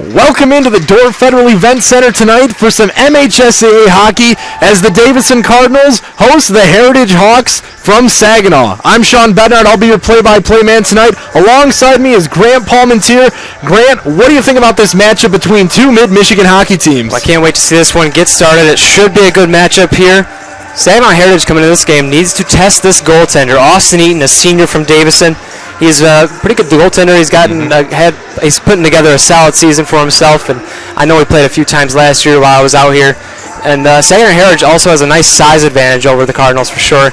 Welcome into the Dordt Federal Event Center tonight for some MHSAA hockey as the Davison Cardinals host the Heritage Hawks from Saginaw. I'm Sean Bednard. I'll be your play-by-play man tonight. Alongside me is Grant Palmentier. Grant, what do you think about this matchup between two mid-Michigan hockey teams? Well, I can't wait to see this one get started. It should be a good matchup here. Saginaw Heritage coming into this game needs to test this goaltender. Austin Eaton, a senior from Davison. He's a pretty good goaltender. He's putting together a solid season for himself, and I know he played a few times last year while I was out here. And Saginaw Heritage also has a nice size advantage over the Cardinals for sure,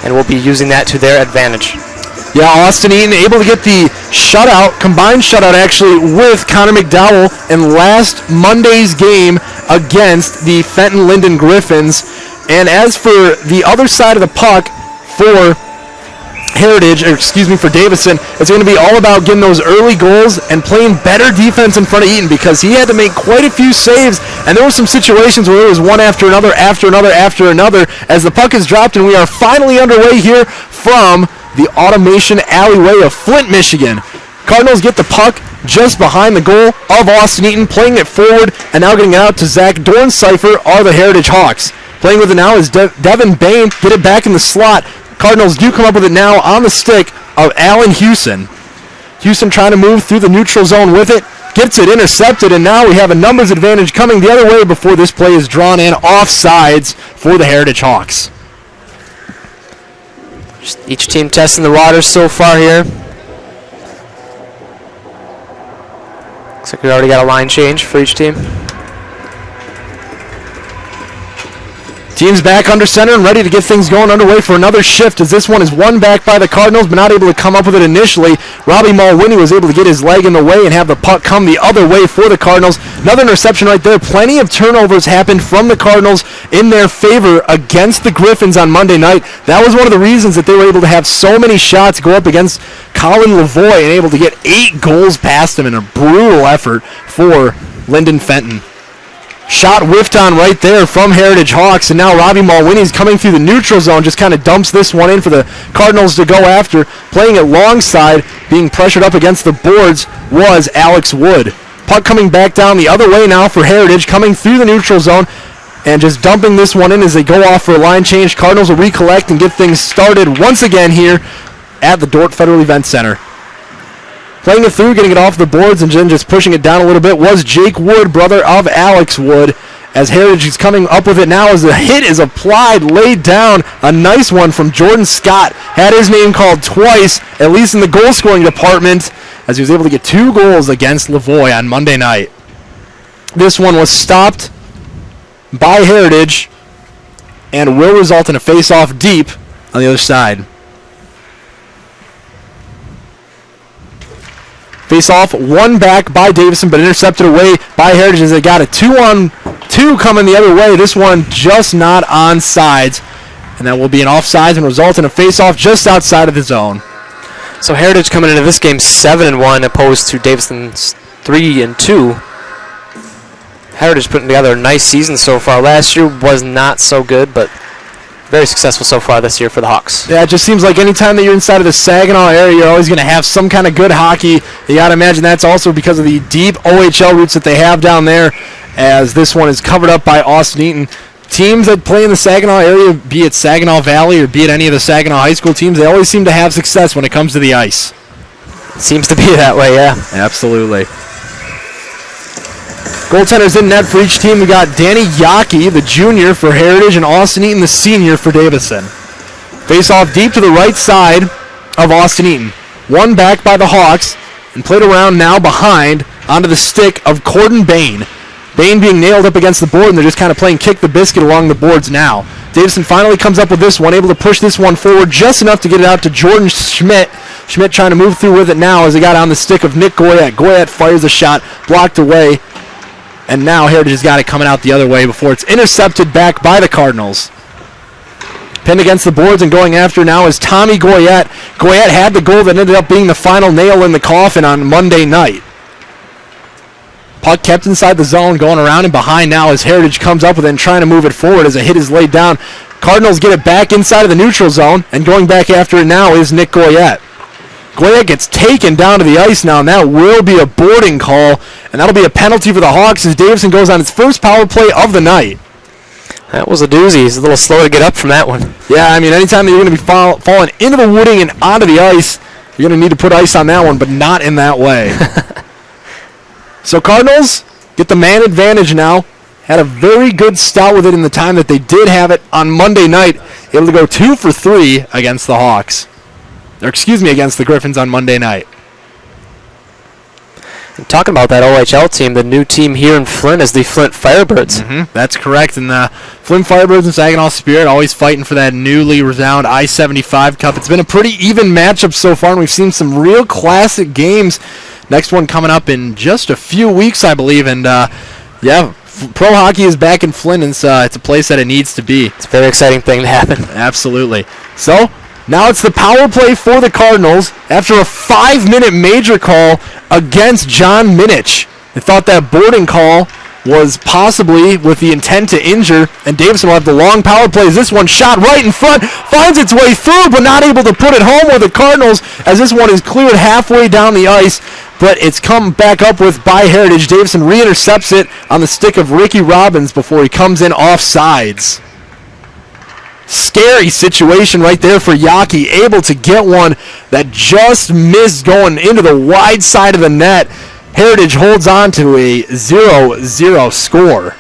and we'll be using that to their advantage. Yeah, Austin Eaton able to get the combined shutout actually with Connor McDowell in last Monday's game against the Fenton Linden Griffins. And as for the other side of the puck for for Davison, it's going to be all about getting those early goals and playing better defense in front of Eaton because he had to make quite a few saves, and there were some situations where it was one after another as the puck is dropped, and we are finally underway here from the Automation Alleyway of Flint, Michigan. Cardinals get the puck just behind the goal of Austin Eaton, playing it forward, and now getting it out to Zach Dorncipher are the Heritage Hawks. Playing with it now is Devin Bain, get it back in the slot. Cardinals do come up with it now on the stick of Allen Hewson. Hewson trying to move through the neutral zone with it, gets it intercepted, and now we have a numbers advantage coming the other way before this play is drawn in offsides for the Heritage Hawks. Each team testing the waters so far here. Looks like we already got a line change for each team. Team's back under center and ready to get things going underway for another shift as this one is won back by the Cardinals but not able to come up with it initially. Robbie Mulwiney was able to get his leg in the way and have the puck come the other way for the Cardinals. Another interception right there. Plenty of turnovers happened from the Cardinals in their favor against the Griffins on Monday night. That was one of the reasons that they were able to have so many shots go up against Colin Lavoie and able to get 8 goals past him in a brutal effort for Linden Fenton. Shot whiffed on right there from Heritage Hawks, and now Robbie Mulwiney's coming through the neutral zone, just kind of dumps this one in for the Cardinals to go after. Playing it long side, being pressured up against the boards was Alex Wood. Puck coming back down the other way now for Heritage, coming through the neutral zone, and just dumping this one in as they go off for a line change. Cardinals will recollect and get things started once again here at the Dordt Federal Event Center. Playing it through, getting it off the boards, and then just pushing it down a little bit was Jake Wood, brother of Alex Wood, as Heritage is coming up with it now as the hit is applied, laid down. A nice one from Jordan Scott. Had his name called twice, at least in the goal-scoring department, as he was able to get 2 goals against Lavoie on Monday night. This one was stopped by Heritage and will result in a face-off deep on the other side. Face-off, one back by Davison, but intercepted away by Heritage as they got a 2-on-2 coming the other way. This one just not on sides, and that will be an offsides and result in a face-off just outside of the zone. So Heritage coming into this game 7-1 opposed to Davison's 3-2. Heritage putting together a nice season so far. Last year was not so good, but very successful so far this year for the Hawks. Yeah, it just seems like anytime that you're inside of the Saginaw area, you're always going to have some kind of good hockey. You got to imagine that's also because of the deep OHL roots that they have down there, as this one is covered up by Austin Eaton. Teams that play in the Saginaw area, be it Saginaw Valley or be it any of the Saginaw high school teams, they always seem to have success when it comes to the ice. Seems to be that way, yeah. Absolutely. Goaltenders in net for each team. We got Danny Yockey, the junior for Heritage, and Austin Eaton, the senior for Davison. Face off deep to the right side of Austin Eaton. One back by the Hawks, and played around now behind onto the stick of Corden Bain. Bain being nailed up against the board, and they're just kind of playing kick the biscuit along the boards now. Davison finally comes up with this one, able to push this one forward just enough to get it out to Jordan Schmidt. Schmidt trying to move through with it now as he got on the stick of Nick Goyette. Goyette fires a shot, blocked away. And now Heritage has got it coming out the other way before it's intercepted back by the Cardinals. Pinned against the boards and going after now is Tommy Goyette. Goyette had the goal that ended up being the final nail in the coffin on Monday night. Puck kept inside the zone, going around and behind now as Heritage comes up with it and trying to move it forward as a hit is laid down. Cardinals get it back inside of the neutral zone, and going back after it now is Nick Goyette. Goyette gets taken down to the ice now, and that will be a boarding call, and that'll be a penalty for the Hawks as Davison goes on its first power play of the night. That was a doozy. He's a little slow to get up from that one. Yeah, I mean, anytime that you're going to be falling into the wooding and onto the ice, you're going to need to put ice on that one, but not in that way. So Cardinals get the man advantage now. Had a very good stout with it in the time that they did have it on Monday night. Able to go 2 for 3 against the Hawks. Or excuse me, against the Griffins on Monday night. And talking about that OHL team, the new team here in Flint is the Flint Firebirds. That's correct. And the Flint Firebirds and Saginaw Spirit always fighting for that newly renowned I-75 Cup. It's been a pretty even matchup so far, and we've seen some real classic games. Next one coming up in just a few weeks, I believe. And, yeah, pro hockey is back in Flint, and it's a place that it needs to be. It's a very exciting thing to happen. Absolutely. So, now it's the power play for the Cardinals after a 5-minute major call against John Minich. They thought that boarding call was possibly with the intent to injure, and Davison will have the long power play as this one shot right in front, finds its way through, but not able to put it home with the Cardinals as this one is cleared halfway down the ice, but it's come back up with by Heritage. Davison re-intercepts it on the stick of Ricky Robbins before he comes in offsides. Scary situation right there for Yaki, able to get one that just missed going into the wide side of the net. Heritage holds on to a 0-0 score.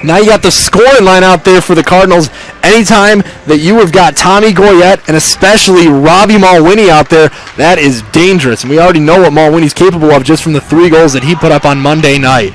Now you got the scoring line out there for the Cardinals. Anytime that you have got Tommy Goyette and especially Robbie Mulwiney out there, that is dangerous. And we already know what Mulwiney's capable of just from the 3 goals that he put up on Monday night.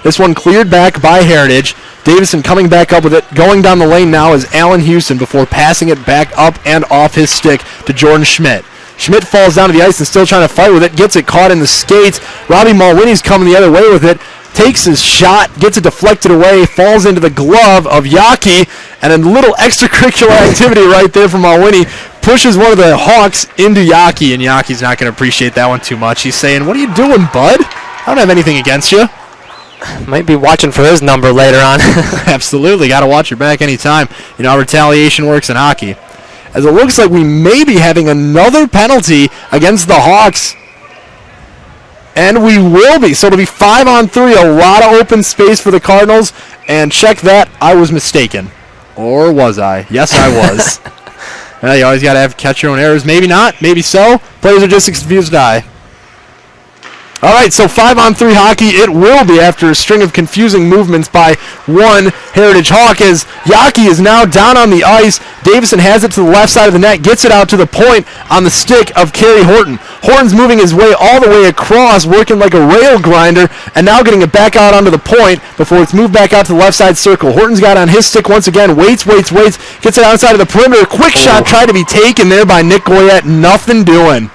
This one cleared back by Heritage. Davison coming back up with it. Going down the lane now is Allen Houston before passing it back up and off his stick to Jordan Schmidt. Schmidt falls down to the ice and still trying to fight with it. Gets it caught in the skates. Robbie Mulwiney's coming the other way with it. Takes his shot. Gets it deflected away. Falls into the glove of Yaki. And a little extracurricular activity right there from Mulwiney. Pushes one of the Hawks into Yaki. And Yaki's not going to appreciate that one too much. He's saying, "What are you doing, bud? I don't have anything against you." Might be watching for his number later on. Absolutely. Got to watch your back anytime. You know how retaliation works in hockey. As it looks like we may be having another penalty against the Hawks. And we will be. So it'll be 5-on-3. A lot of open space for the Cardinals. And check that. I was mistaken. Or was I? Yes, I was. Well, you always got to catch your own errors. Maybe not. Maybe so. Players are just confused die. All right, so 5-on-3 hockey it will be after a string of confusing movements by one Heritage Hawk as Yaki is now down on the ice. Davison has it to the left side of the net, gets it out to the point on the stick of Kerry Horton. Horton's moving his way all the way across, working like a rail grinder, and now getting it back out onto the point before it's moved back out to the left side circle. Horton's got it on his stick once again, waits, gets it outside of the perimeter. Quick shot tried to be taken there by Nick Goyette, nothing doing.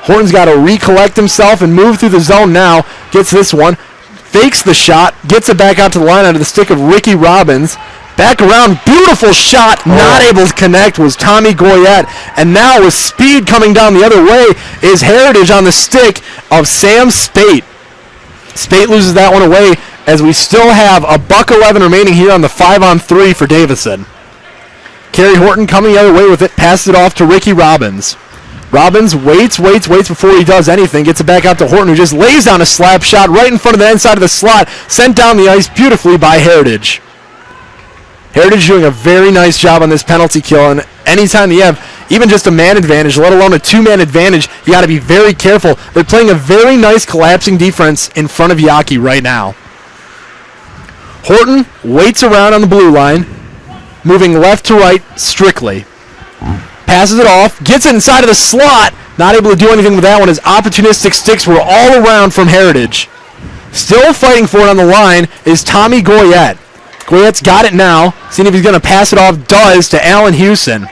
Horton's got to recollect himself and move through the zone now. Gets this one. Fakes the shot. Gets it back out to the line onto the stick of Ricky Robbins. Back around. Beautiful shot. Not able to connect was Tommy Goyette. And now with speed coming down the other way is Heritage on the stick of Sam Spate. Spate loses that one away as we still have a $1.11 remaining here on the 5-on-3 for Davison. Kerry Horton coming the other way with it. Passes it off to Ricky Robbins. Robbins waits before he does anything. Gets it back out to Horton, who just lays down a slap shot right in front of the inside of the slot. Sent down the ice beautifully by Heritage. Heritage doing a very nice job on this penalty kill. And anytime you have even just a man advantage, let alone a 2-man advantage, you got to be very careful. They're playing a very nice collapsing defense in front of Yaki right now. Horton waits around on the blue line, moving left to right strictly. Passes it off, gets it inside of the slot, not able to do anything with that one as opportunistic sticks were all around from Heritage. Still fighting for it on the line is Tommy Goyette. Goyette's got it now, seeing if he's going to pass it off, does to Allen Houston.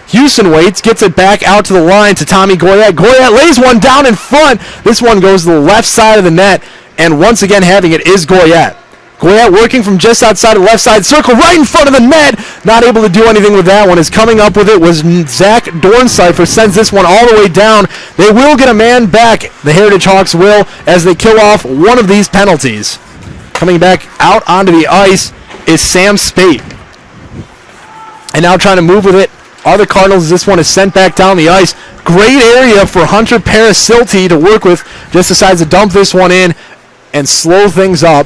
Houston waits, gets it back out to the line to Tommy Goyette. Goyette lays one down in front. This one goes to the left side of the net, and once again having it is Goyette. Goyette working from just outside of the left side circle, right in front of the net. Not able to do anything with that one. As coming up with it was Zach Dorncipher. Sends this one all the way down. They will get a man back. The Heritage Hawks will, as they kill off one of these penalties. Coming back out onto the ice is Sam Spate. And now trying to move with it are the Cardinals as this one is sent back down the ice. Great area for Hunter Parasilty to work with. Just decides to dump this one in and slow things up,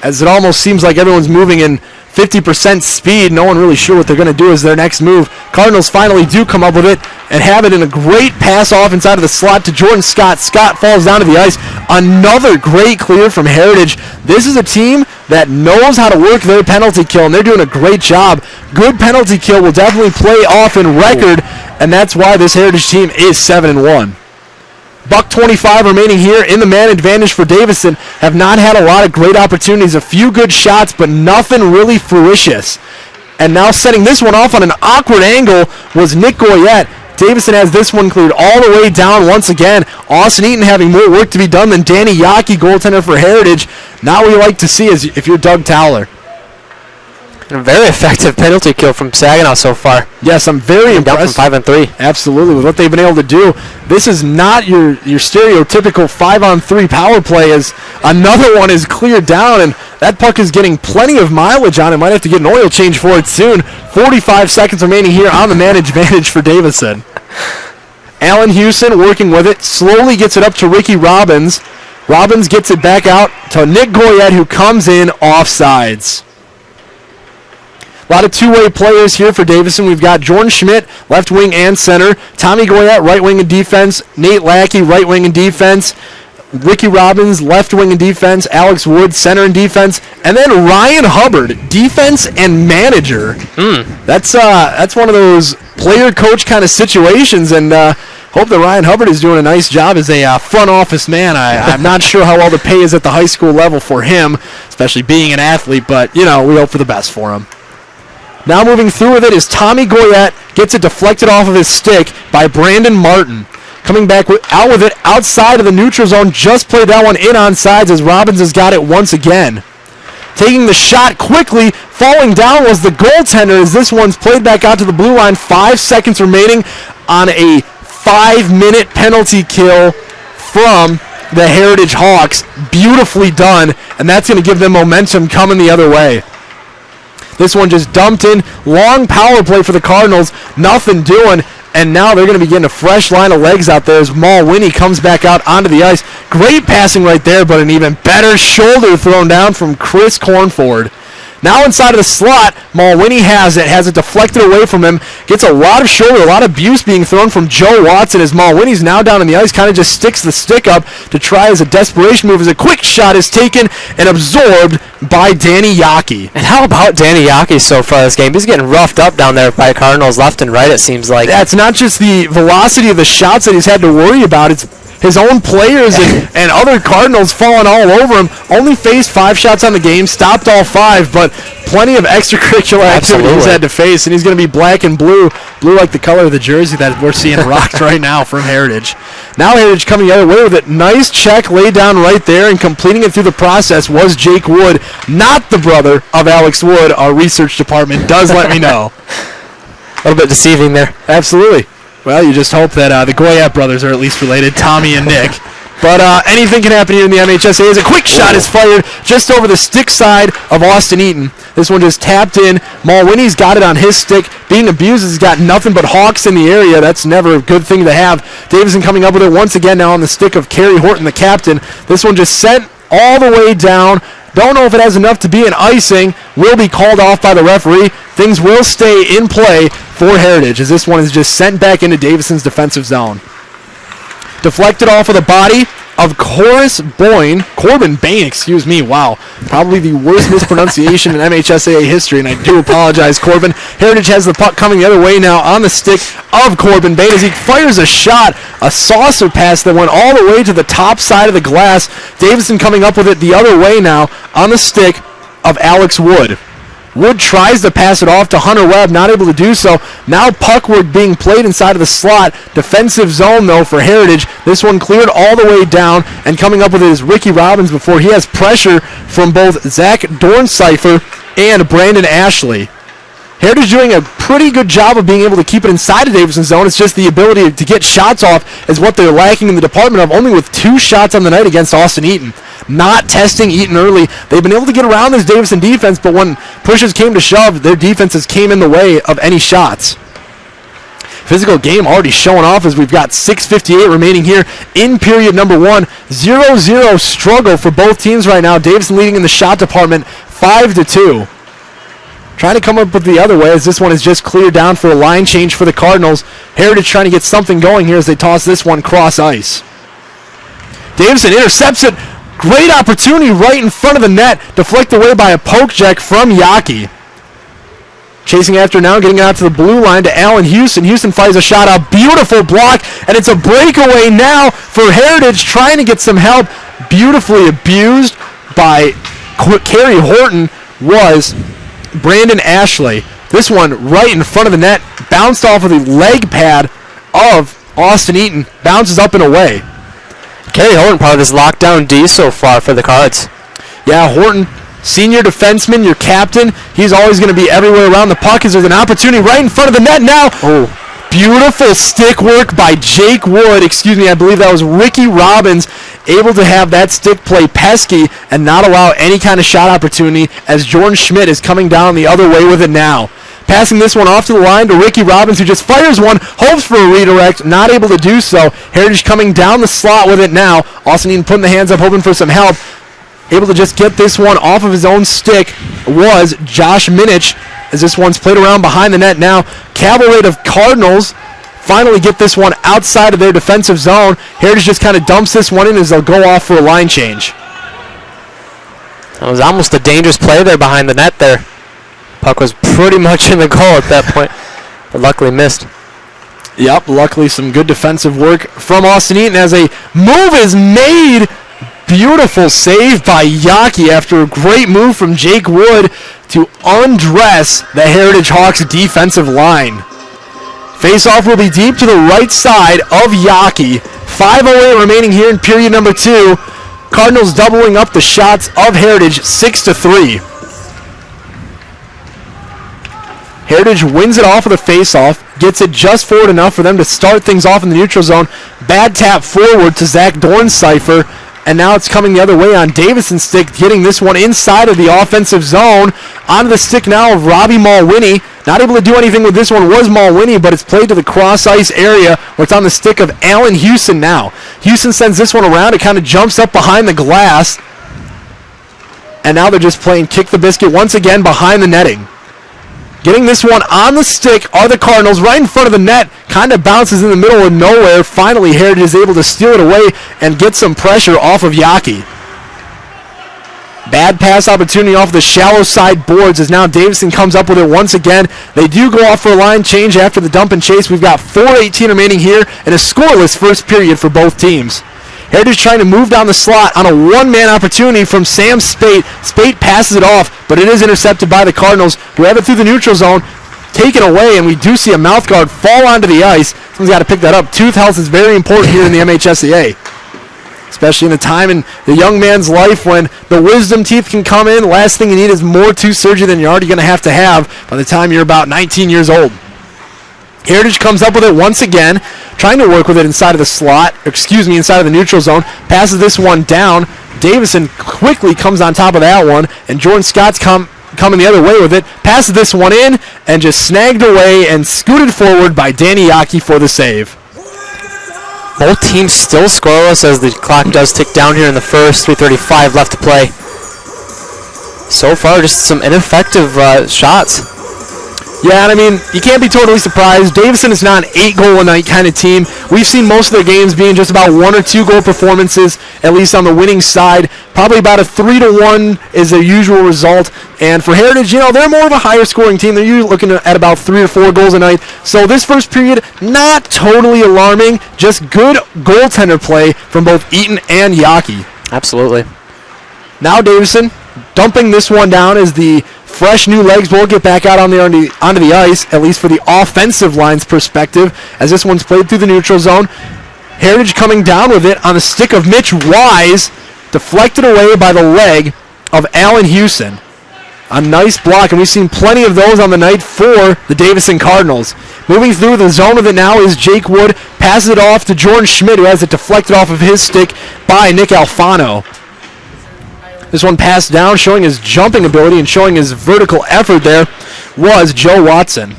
as it almost seems like everyone's moving in 50% speed. No one really sure what they're going to do as their next move. Cardinals finally do come up with it and have it in a great pass off inside of the slot to Jordan Scott. Scott falls down to the ice. Another great clear from Heritage. This is a team that knows how to work their penalty kill, and they're doing a great job. Good penalty kill will definitely play off in record, and that's why this Heritage team is 7-1. $1:25 remaining here in the man advantage for Davison. Have not had a lot of great opportunities. A few good shots, but nothing really fruitious. And now setting this one off on an awkward angle was Nick Goyette. Davison has this one cleared all the way down once again. Austin Eaton having more work to be done than Danny Yockey, goaltender for Heritage. Not what you like to see as if you're Doug Towler. A very effective penalty kill from Saginaw so far. Yes, I'm very impressed. Down from 5-3. Absolutely, with what they've been able to do. This is not your stereotypical 5-on-3 power play, as another one is cleared down, and that puck is getting plenty of mileage on it. Might have to get an oil change for it soon. 45 seconds remaining here on the man advantage for Davison. Allen Hewson working with it, slowly gets it up to Ricky Robbins. Robbins gets it back out to Nick Goyette, who comes in offsides. A lot of two-way players here for Davison. We've got Jordan Schmidt, left wing and center. Tommy Goyette, right wing and defense. Nate Lackey, right wing and defense. Ricky Robbins, left wing and defense. Alex Wood, center and defense. And then Ryan Hubbard, defense and manager. That's one of those player-coach kind of situations, and hope that Ryan Hubbard is doing a nice job as a front office man. I'm not sure how well the pay is at the high school level for him, especially being an athlete, but, we hope for the best for him. Now moving through with it is Tommy Goyette. Gets it deflected off of his stick by Brandon Martin. Coming back out with it outside of the neutral zone. Just played that one in on sides as Robbins has got it once again. Taking the shot quickly. Falling down was the goaltender as this one's played back out to the blue line. 5 seconds remaining on a 5-minute penalty kill from the Heritage Hawks. Beautifully done, and that's going to give them momentum coming the other way. This one just dumped in. Long power play for the Cardinals. Nothing doing. And now they're going to be getting a fresh line of legs out there as Mulwiney comes back out onto the ice. Great passing right there, but an even better shoulder thrown down from Chris Cornford. Now inside of the slot, Mulwiney has it deflected away from him, gets a lot of shoulder, a lot of abuse being thrown from Joe Watson as Mulwiney's now down on the ice, kind of just sticks the stick up to try as a desperation move as a quick shot is taken and absorbed by Danny Yockey. And how about Danny Yockey so far this game? He's getting roughed up down there by Cardinals left and right, it seems like. That's not just the velocity of the shots that he's had to worry about, it's his own players and other Cardinals falling all over him. Only faced 5 shots on the game, stopped all 5, but plenty of extracurricular activity he's had to face, and he's going to be black and blue like the color of the jersey that we're seeing rocked right now from Heritage. Now Heritage coming the other way with it. Nice check laid down right there, and completing it through the process was Jake Wood, not the brother of Alex Wood. Our research department does let me know. A little bit deceiving there. Absolutely. Well, you just hope that the Goyette brothers are at least related, Tommy and Nick. But anything can happen here in the MHSA as a quick shot is fired just over the stick side of Austin Eaton. This one just tapped in. Mulwiney's got it on his stick. Being abused has got nothing but Hawks in the area. That's never a good thing to have. Davison coming up with it once again now on the stick of Kerry Horton, the captain. This one just sent all the way down. Don't know if it has enough to be an icing. Will be called off by the referee. Things will stay in play for Heritage as this one is just sent back into Davison's defensive zone. Deflected off of the body of Corbin Bain, wow. Probably the worst mispronunciation in MHSAA history, and I do apologize, Corbin. Heritage has the puck coming the other way now on the stick of Corbin Bain as he fires a shot, a saucer pass that went all the way to the top side of the glass. Davison coming up with it the other way now on the stick of Alex Wood. Wood tries to pass it off to Hunter Webb, not able to do so. Now puckward being played inside of the slot. Defensive zone, though, for Heritage. This one cleared all the way down, and coming up with it is Ricky Robbins before he has pressure from both Zach Dornceifer and Brandon Ashley. Heritage doing a pretty good job of being able to keep it inside of Davison's zone. It's just the ability to get shots off is what they're lacking in the department of, only with 2 shots on the night against Austin Eaton. Not testing Eaton early. They've been able to get around this Davison defense, but when pushes came to shove, their defenses came in the way of any shots. Physical game already showing off as we've got 6:58 remaining here in period number 1. 0-0 struggle for both teams right now. Davison leading in the shot department 5-2. Trying to come up with the other way as this one is just cleared down for a line change for the Cardinals. Heritage trying to get something going here as they toss this one cross ice. Davison intercepts it. Great opportunity right in front of the net. Deflected away by a poke check from Yaki. Chasing after now, getting it out to the blue line to Allen Houston. Houston fires a shot out. Beautiful block, and it's a breakaway now for Heritage trying to get some help. Beautifully abused by Kerry Horton was Brandon Ashley. This one right in front of the net. Bounced off of the leg pad of Austin Eaton. Bounces up and away. Kerry Horton probably this lockdown D so far for the Cards. Yeah, Horton, senior defenseman, your captain. He's always going to be everywhere around the puck as there's an opportunity right in front of the net now. Oh, beautiful stick work by Jake Wood. Excuse me, I believe that was Ricky Robbins, able to have that stick play pesky and not allow any kind of shot opportunity as Jordan Schmidt is coming down the other way with it now. Passing this one off to the line to Ricky Robbins, who just fires one, hopes for a redirect, not able to do so. Heritage coming down the slot with it now. Austin Eaton putting the hands up, hoping for some help. Able to just get this one off of his own stick was Josh Minich, as this one's played around behind the net now. Cavalry of Cardinals finally get this one outside of their defensive zone. Heritage just kind of dumps this one in as they'll go off for a line change. That was almost a dangerous play there behind the net there. Puck was pretty much in the goal at that point, but luckily missed. Yep, luckily some good defensive work from Austin Eaton as a move is made. Beautiful save by Yaki after a great move from Jake Wood to undress the Heritage Hawks defensive line. Face-off will be deep to the right side of Yaki. 5:08 remaining here in period number 2. Cardinals doubling up the shots of Heritage 6-3. Heritage wins it off of the face-off, gets it just forward enough for them to start things off in the neutral zone. Bad tap forward to Zach Dorncypher, and now it's coming the other way on Davison's stick, getting this one inside of the offensive zone. Onto the stick now of Robbie Mulwiney. Not able to do anything with this one was Mulwiney, but it's played to the cross-ice area where it's on the stick of Allen Houston now. Houston sends this one around. It kind of jumps up behind the glass. And now they're just playing kick the biscuit once again behind the netting. Getting this one on the stick are the Cardinals right in front of the net. Kind of bounces in the middle of nowhere. Finally, Heritage is able to steal it away and get some pressure off of Yaki. Bad pass opportunity off the shallow side boards as now Davison comes up with it once again. They do go off for a line change after the dump and chase. We've got 4:18 remaining here and a scoreless first period for both teams. Heritage trying to move down the slot on a one-man opportunity from Sam Spate. Spate passes it off, but it is intercepted by the Cardinals, who have it through the neutral zone, taken away, and we do see a mouth guard fall onto the ice. Someone's got to pick that up. Tooth health is very important here in the MHSAA, especially in the time in the young man's life when the wisdom teeth can come in. Last thing you need is more tooth surgery than you're already going to have by the time you're about 19 years old. Heritage comes up with it once again, trying to work with it inside of the slot, inside of the neutral zone, passes this one down. Davison quickly comes on top of that one, and Jordan Scott's coming the other way with it, passes this one in, and just snagged away and scooted forward by Danny Yaki for the save. Both teams still scoreless as the clock does tick down here in the first. 3:35 left to play. So far, just some ineffective shots. Yeah, and I mean, you can't be totally surprised. Davison is not an 8-goal-a-night kind of team. We've seen most of their games being just about 1 or 2 goal performances, at least on the winning side. Probably about a 3-1 is their usual result. And for Heritage, they're more of a higher scoring team. They're usually looking at about 3 or 4 goals a night. So this first period, not totally alarming, just good goaltender play from both Eaton and Yaki. Absolutely. Now Davison dumping this one down as the fresh new legs will get back out onto the ice, at least for the offensive line's perspective, as this one's played through the neutral zone. Heritage coming down with it on the stick of Mitch Wise, deflected away by the leg of Allen Houston. A nice block, and we've seen plenty of those on the night for the Davison Cardinals. Moving through the zone with it now is Jake Wood, passes it off to Jordan Schmidt, who has it deflected off of his stick by Nick Alfano. This one passed down, showing his jumping ability and showing his vertical effort there, was Joe Watson.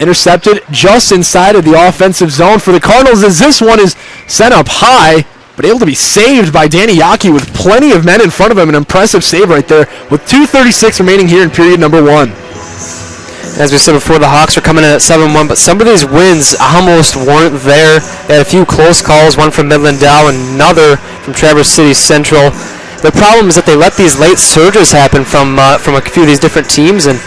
Intercepted just inside of the offensive zone for the Cardinals as this one is sent up high, but able to be saved by Danny Yockey with plenty of men in front of him. An impressive save right there with 2:36 remaining here in period number 1. As we said before, the Hawks are coming in at 7-1, but some of these wins almost weren't there. They had a few close calls, one from Midland Dow and another from Traverse City Central. The problem is that they let these late surges happen from a few of these different teams, and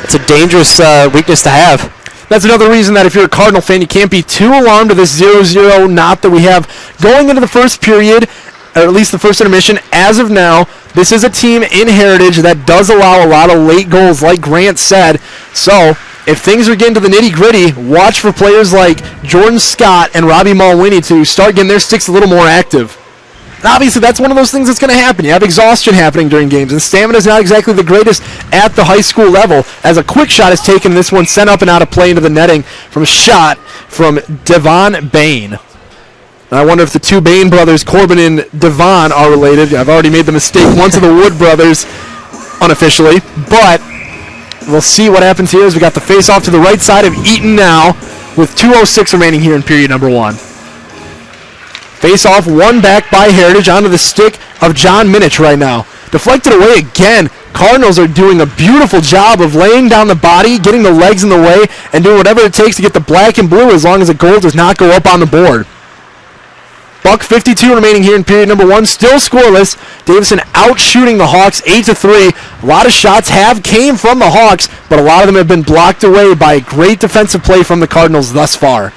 it's a dangerous weakness to have. That's another reason that if you're a Cardinal fan, you can't be too alarmed with this 0-0 knot that we have going into the first period, or at least the first intermission. As of now, this is a team in Heritage that does allow a lot of late goals, like Grant said. So if things are getting to the nitty-gritty, watch for players like Jordan Scott and Robbie Mulwiney to start getting their sticks a little more active. And obviously, that's one of those things that's going to happen. You have exhaustion happening during games, and stamina is not exactly the greatest at the high school level. As a quick shot is taken, this one sent up and out of play into the netting from a shot from Devon Bain. And I wonder if the two Bain brothers, Corbin and Devon, are related. I've already made the mistake once of the Wood brothers unofficially, but we'll see what happens here as we got the face-off to the right side of Eaton now with 2:06 remaining here in period number 1. Face-off, one back by Heritage onto the stick of John Minich right now. Deflected away again. Cardinals are doing a beautiful job of laying down the body, getting the legs in the way, and doing whatever it takes to get the black and blue as long as the goal does not go up on the board. $1:52 remaining here in period number 1. Still scoreless. Davison out shooting the Hawks 8-3. A lot of shots came from the Hawks, but a lot of them have been blocked away by great defensive play from the Cardinals thus far.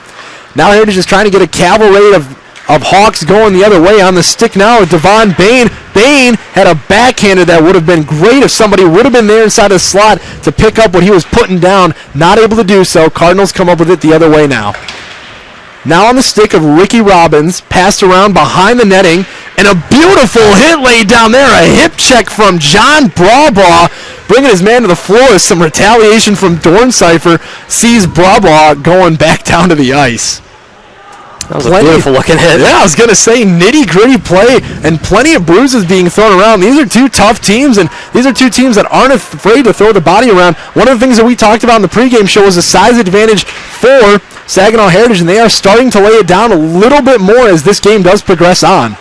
Now Heritage is trying to get a cavalry of Hawks going the other way on the stick now with Devon Bain. Bain had a backhander that would have been great if somebody would have been there inside the slot to pick up what he was putting down. Not able to do so. Cardinals come up with it the other way now. Now on the stick of Ricky Robbins, passed around behind the netting, and a beautiful hit laid down there. A hip check from John Brablaw, bringing his man to the floor as some retaliation from Dorncipher sees Brablaw going back down to the ice. That was a beautiful looking hit. Yeah, I was going to say nitty-gritty play and plenty of bruises being thrown around. These are two tough teams, and these are two teams that aren't afraid to throw the body around. One of the things that we talked about in the pregame show was the size advantage for Saginaw Heritage, and they are starting to lay it down a little bit more as this game does progress on.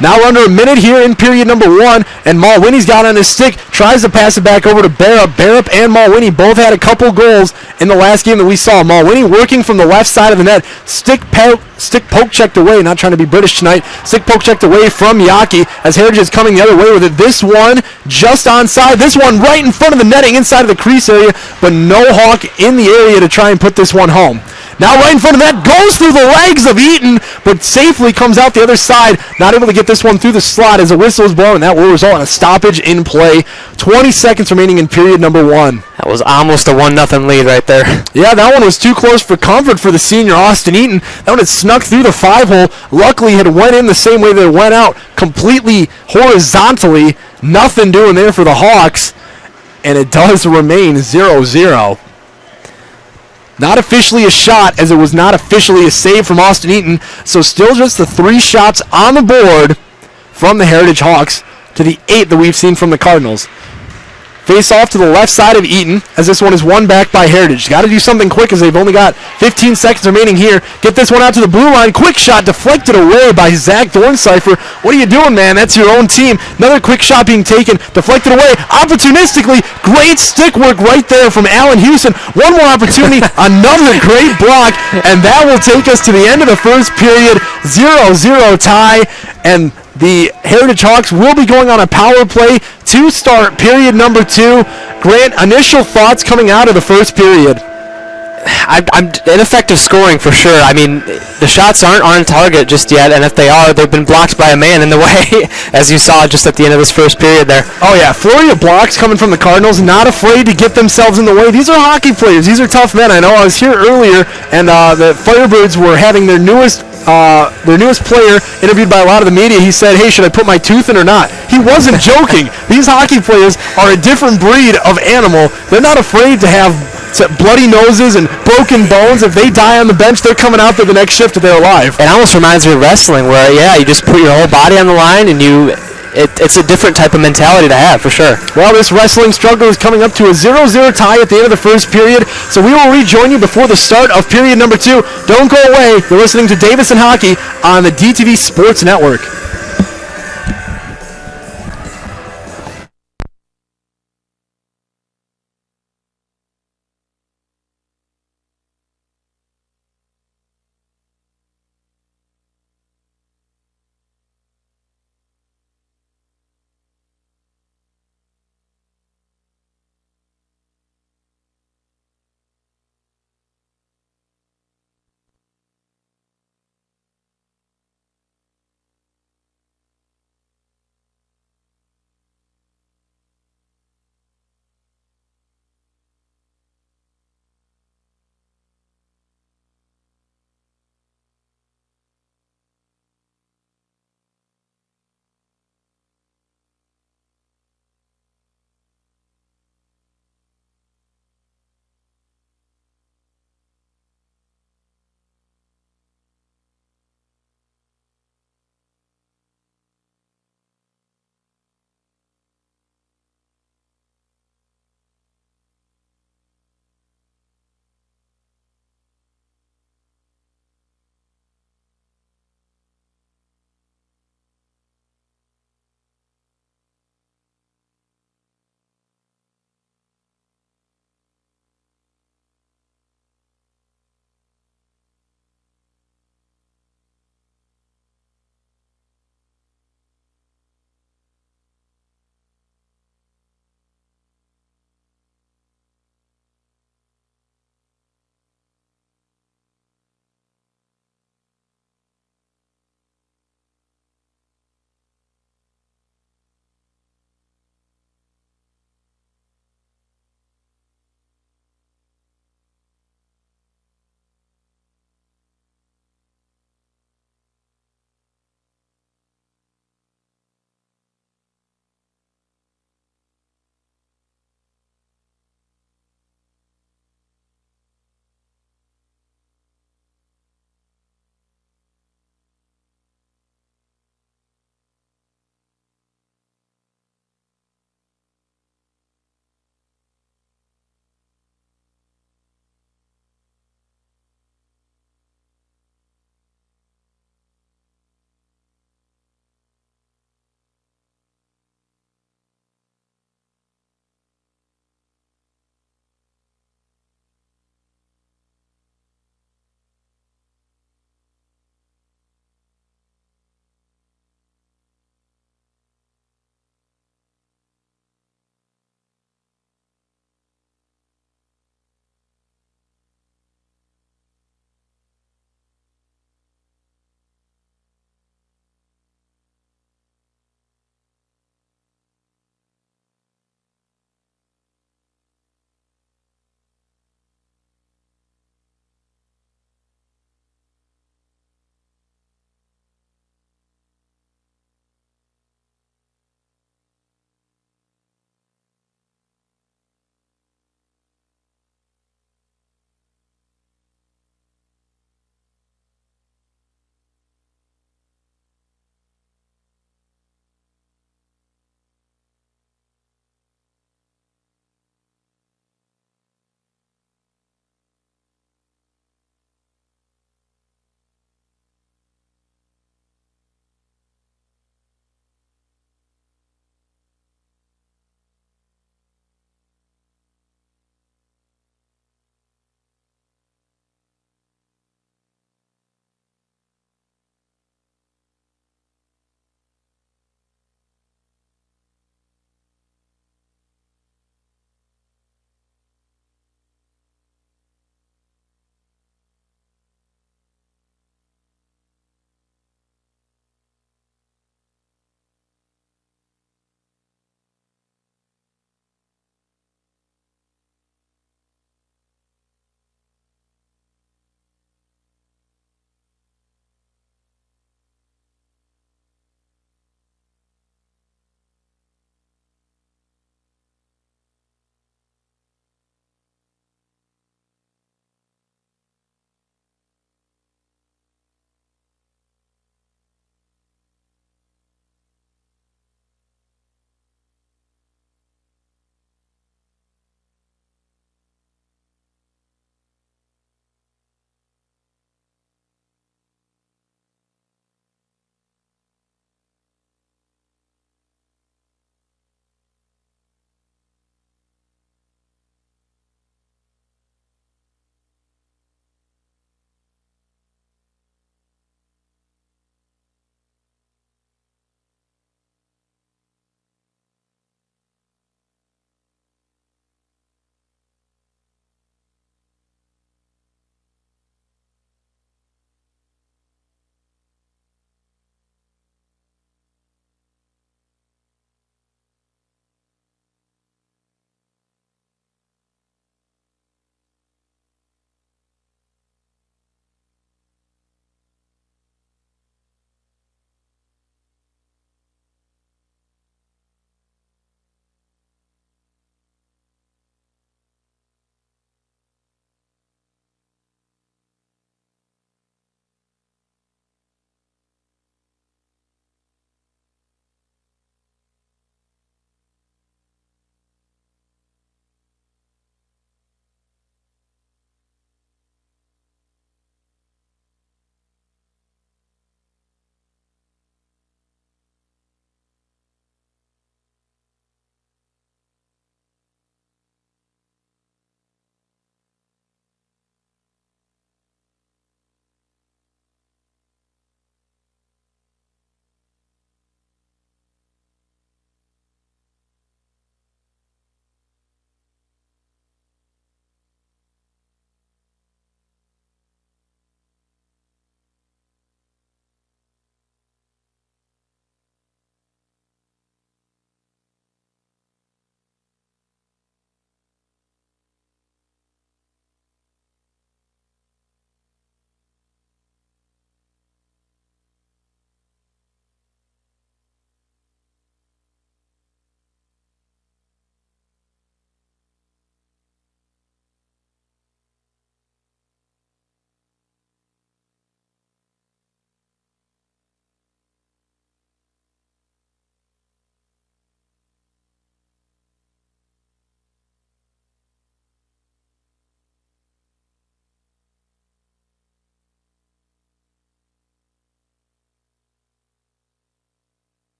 Now we're under a minute here in period number 1, and Mulwiney's got on his stick, tries to pass it back over to Barrup. Barrup and Mulwiney both had a couple goals in the last game that we saw. Mulwiney working from the left side of the net, stick poke checked away, not trying to be British tonight, stick poke checked away from Yockey as Heritage is coming the other way with it. This one just onside, this one right in front of the netting inside of the crease area, but no Hawk in the area to try and put this one home. Now right in front of that, goes through the legs of Eaton, but safely comes out the other side. Not able to get this one through the slot as a whistle is blown, and that will result in a stoppage in play. 20 seconds remaining in period number 1. That was almost a 1-0 lead right there. Yeah, that one was too close for comfort for the senior Austin Eaton. That one had snuck through the 5-hole. Luckily, it went in the same way that it went out, completely horizontally. Nothing doing there for the Hawks, and it does remain 0-0. Not officially a shot, as it was not officially a save from Austin Eaton. So still just the 3 shots on the board from the Heritage Hawks to the 8 that we've seen from the Cardinals. Face off to the left side of Eaton as this one is won back by Heritage. Got to do something quick as they've only got 15 seconds remaining here. Get this one out to the blue line. Quick shot deflected away by Zach Dorncipher. What are you doing, man? That's your own team. Another quick shot being taken. Deflected away opportunistically. Great stick work right there from Allen Houston. One more opportunity. Another great block. And that will take us to the end of the first period. 0-0 tie. And the Heritage Hawks will be going on a power play to start period number 2. Grant, initial thoughts coming out of the first period? I'm ineffective scoring for sure. I mean, the shots aren't on target just yet, and if they are, they've been blocked by a man in the way, as you saw just at the end of this first period there. Oh yeah, flurry of blocks coming from the Cardinals, not afraid to get themselves in the way. These are hockey players. These are tough men. I know I was here earlier, and the Firebirds were having their newest player interviewed by a lot of the media. He said, hey, should I put my tooth in or not? He wasn't joking. These hockey players are a different breed of animal. They're not afraid to have bloody noses and broken bones. If they die on the bench, they're coming out there the next shift if they're alive. It almost reminds me of wrestling where, yeah, you just put your whole body on the line and it's a different type of mentality to have, for sure. Well, this wrestling struggle is coming up to a 0-0 tie at the end of the first period, so we will rejoin you before the start of period number 2. Don't go away. You're listening to Davison Hockey on the DTV Sports Network.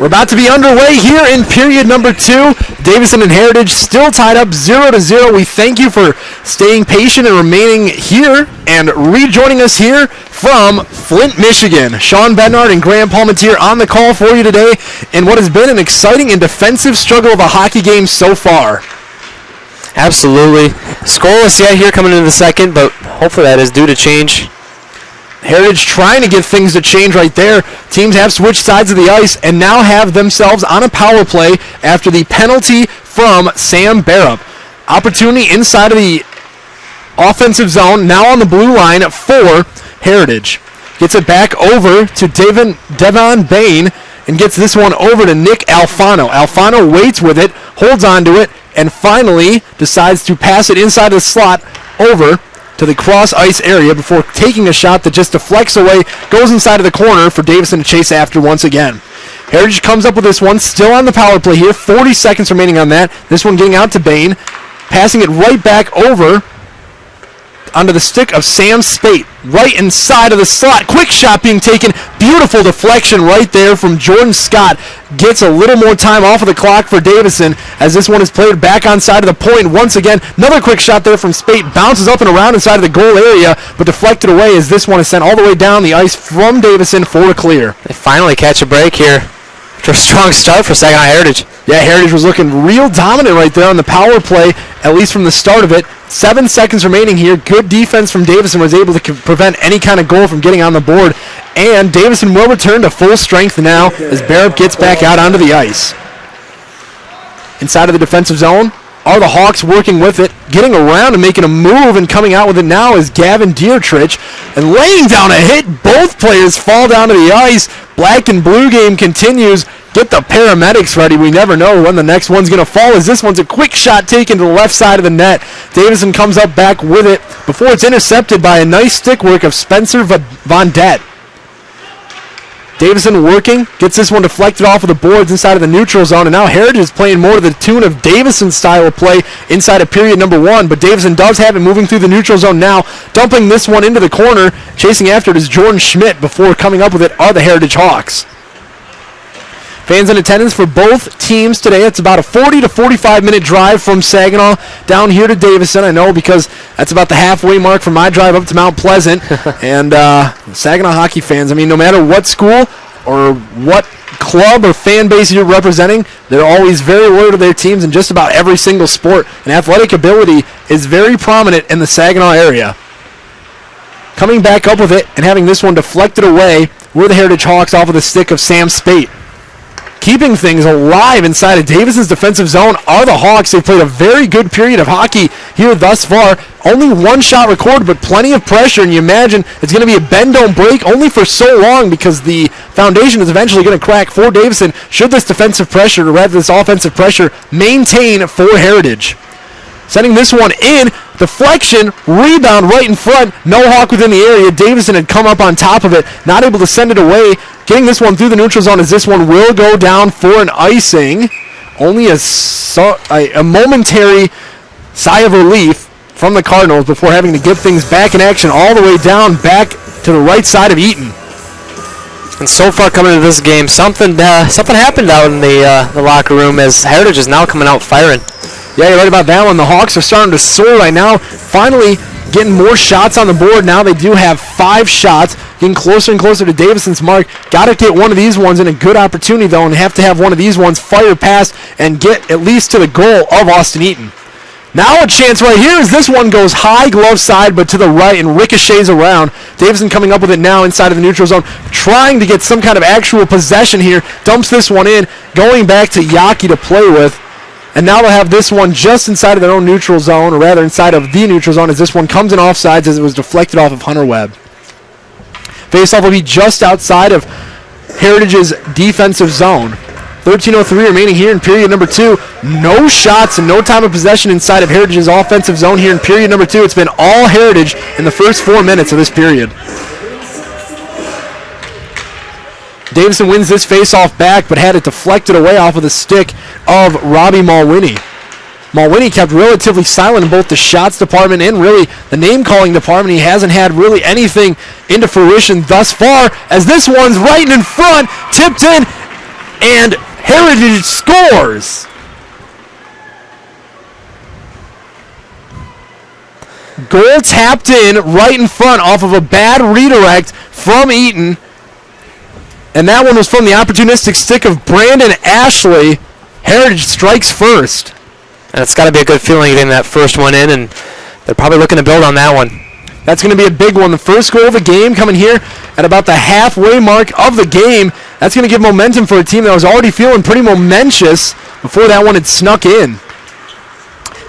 We're about to be underway here in period number 2. Davison and Heritage still tied up 0-0. We thank you for staying patient and remaining here and rejoining us here from Flint, Michigan. Sean Bednard and Graham Palmentier on the call for you today in what has been an exciting and defensive struggle of a hockey game so far. Absolutely. Scoreless yet here coming into the second, but hopefully that is due to change. Heritage trying to get things to change right there. Teams have switched sides of the ice and now have themselves on a power play after the penalty from Sam Barrup. Opportunity inside of the offensive zone, now on the blue line for Heritage. Gets it back over to Devon Bain and gets this one over to Nick Alfano. Alfano waits with it, holds on to it, and finally decides to pass it inside of the slot over to the cross ice area before taking a shot that just deflects away, goes inside of the corner for Davison to chase after once again. Heritage comes up with this one, still on the power play here, 40 seconds remaining on that. This one getting out to Bain, passing it right back over onto the stick of Sam Spate, right inside of the slot. Quick shot being taken, beautiful deflection right there from Jordan Scott. Gets a little more time off of the clock for Davison as this one is played back on side of the point once again. Another quick shot there from Spate, bounces up and around inside of the goal area, but deflected away as this one is sent all the way down the ice from Davison for a clear. They finally catch a break here after a strong start for Saginaw Heritage. Yeah, Heritage was looking real dominant right there on the power play, at least from the start of it. 7 seconds remaining here. Good defense from Davison was able to prevent any kind of goal from getting on the board. And Davison will return to full strength now as Barrup gets back out onto the ice. Inside of the defensive zone are the Hawks working with it, getting around and making a move, and coming out with it now is Gavin Dietrich. And laying down a hit, both players fall down to the ice. Black and blue game continues. Get the paramedics ready. We never know when the next one's going to fall, as this one's a quick shot taken to the left side of the net. Davison comes up back with it before it's intercepted by a nice stick work of Spencer Von Det. Davison working, gets this one deflected off of the boards inside of the neutral zone, and now Heritage is playing more to the tune of Davison's style of play inside of period number 1, but Davison does have it moving through the neutral zone now, dumping this one into the corner. Chasing after it is Jordan Schmidt. Before coming up with it are the Heritage Hawks. Fans in attendance for both teams today. It's about a 40 to 45 minute drive from Saginaw down here to Davison. I know because that's about the halfway mark from my drive up to Mount Pleasant. And Saginaw hockey fans, I mean, no matter what school or what club or fan base you're representing, they're always very loyal to their teams in just about every single sport. And athletic ability is very prominent in the Saginaw area. Coming back up with it and having this one deflected away were the Heritage Hawks off of the stick of Sam Spate. Keeping things alive inside of Davison's defensive zone are the Hawks. They've played a very good period of hockey here thus far. Only one shot recorded, but plenty of pressure, and you imagine it's going to be a bend don't break only for so long because the foundation is eventually going to crack for Davison should this defensive pressure, or rather this offensive pressure, maintain for Heritage. Sending this one in, deflection, rebound right in front, no Hawk within the area. Davison had come up on top of it, not able to send it away. Getting this one through the neutral zone as this one will go down for an icing. Only a momentary sigh of relief from the Cardinals before having to get things back in action all the way down back to the right side of Eaton. And so far coming into this game, something happened out in the locker room as Heritage is now coming out firing. Yeah, you're right about that one. The Hawks are starting to soar right now. Finally getting more shots on the board. Now they do have 5 shots. Getting closer and closer to Davison's mark. Got to get one of these ones in a good opportunity, though, and have to have one of these ones fire past and get at least to the goal of Austin Eaton. Now a chance right here as this one goes high glove side, but to the right and ricochets around. Davison coming up with it now inside of the neutral zone, trying to get some kind of actual possession here. Dumps this one in, going back to Yaki to play with. And now they'll have this one just inside of their own neutral zone, or rather inside of the neutral zone, as this one comes in offsides as it was deflected off of Hunter Webb. Faceoff will be just outside of Heritage's defensive zone. 13:03 remaining here in period number 2. No shots and no time of possession inside of Heritage's offensive zone here in period number 2. It's been all Heritage in the first 4 minutes of this period. Davison wins this faceoff back, but had it deflected away off of the stick of Robbie Mulwiney. Mulwiney kept relatively silent in both the shots department and really the name-calling department. He hasn't had really anything into fruition thus far, as this one's right in front, tipped in, And Heritage scores! Goal tapped in right in front off of a bad redirect from Eaton. And that one was from the opportunistic stick of Brandon Ashley. Heritage strikes first. And it's got to be a good feeling getting that first one in, and they're probably looking to build on that one. That's going to be a big one. The first goal of the game coming here at about the halfway mark of the game. That's going to give momentum for a team that was already feeling pretty momentous before that one had snuck in.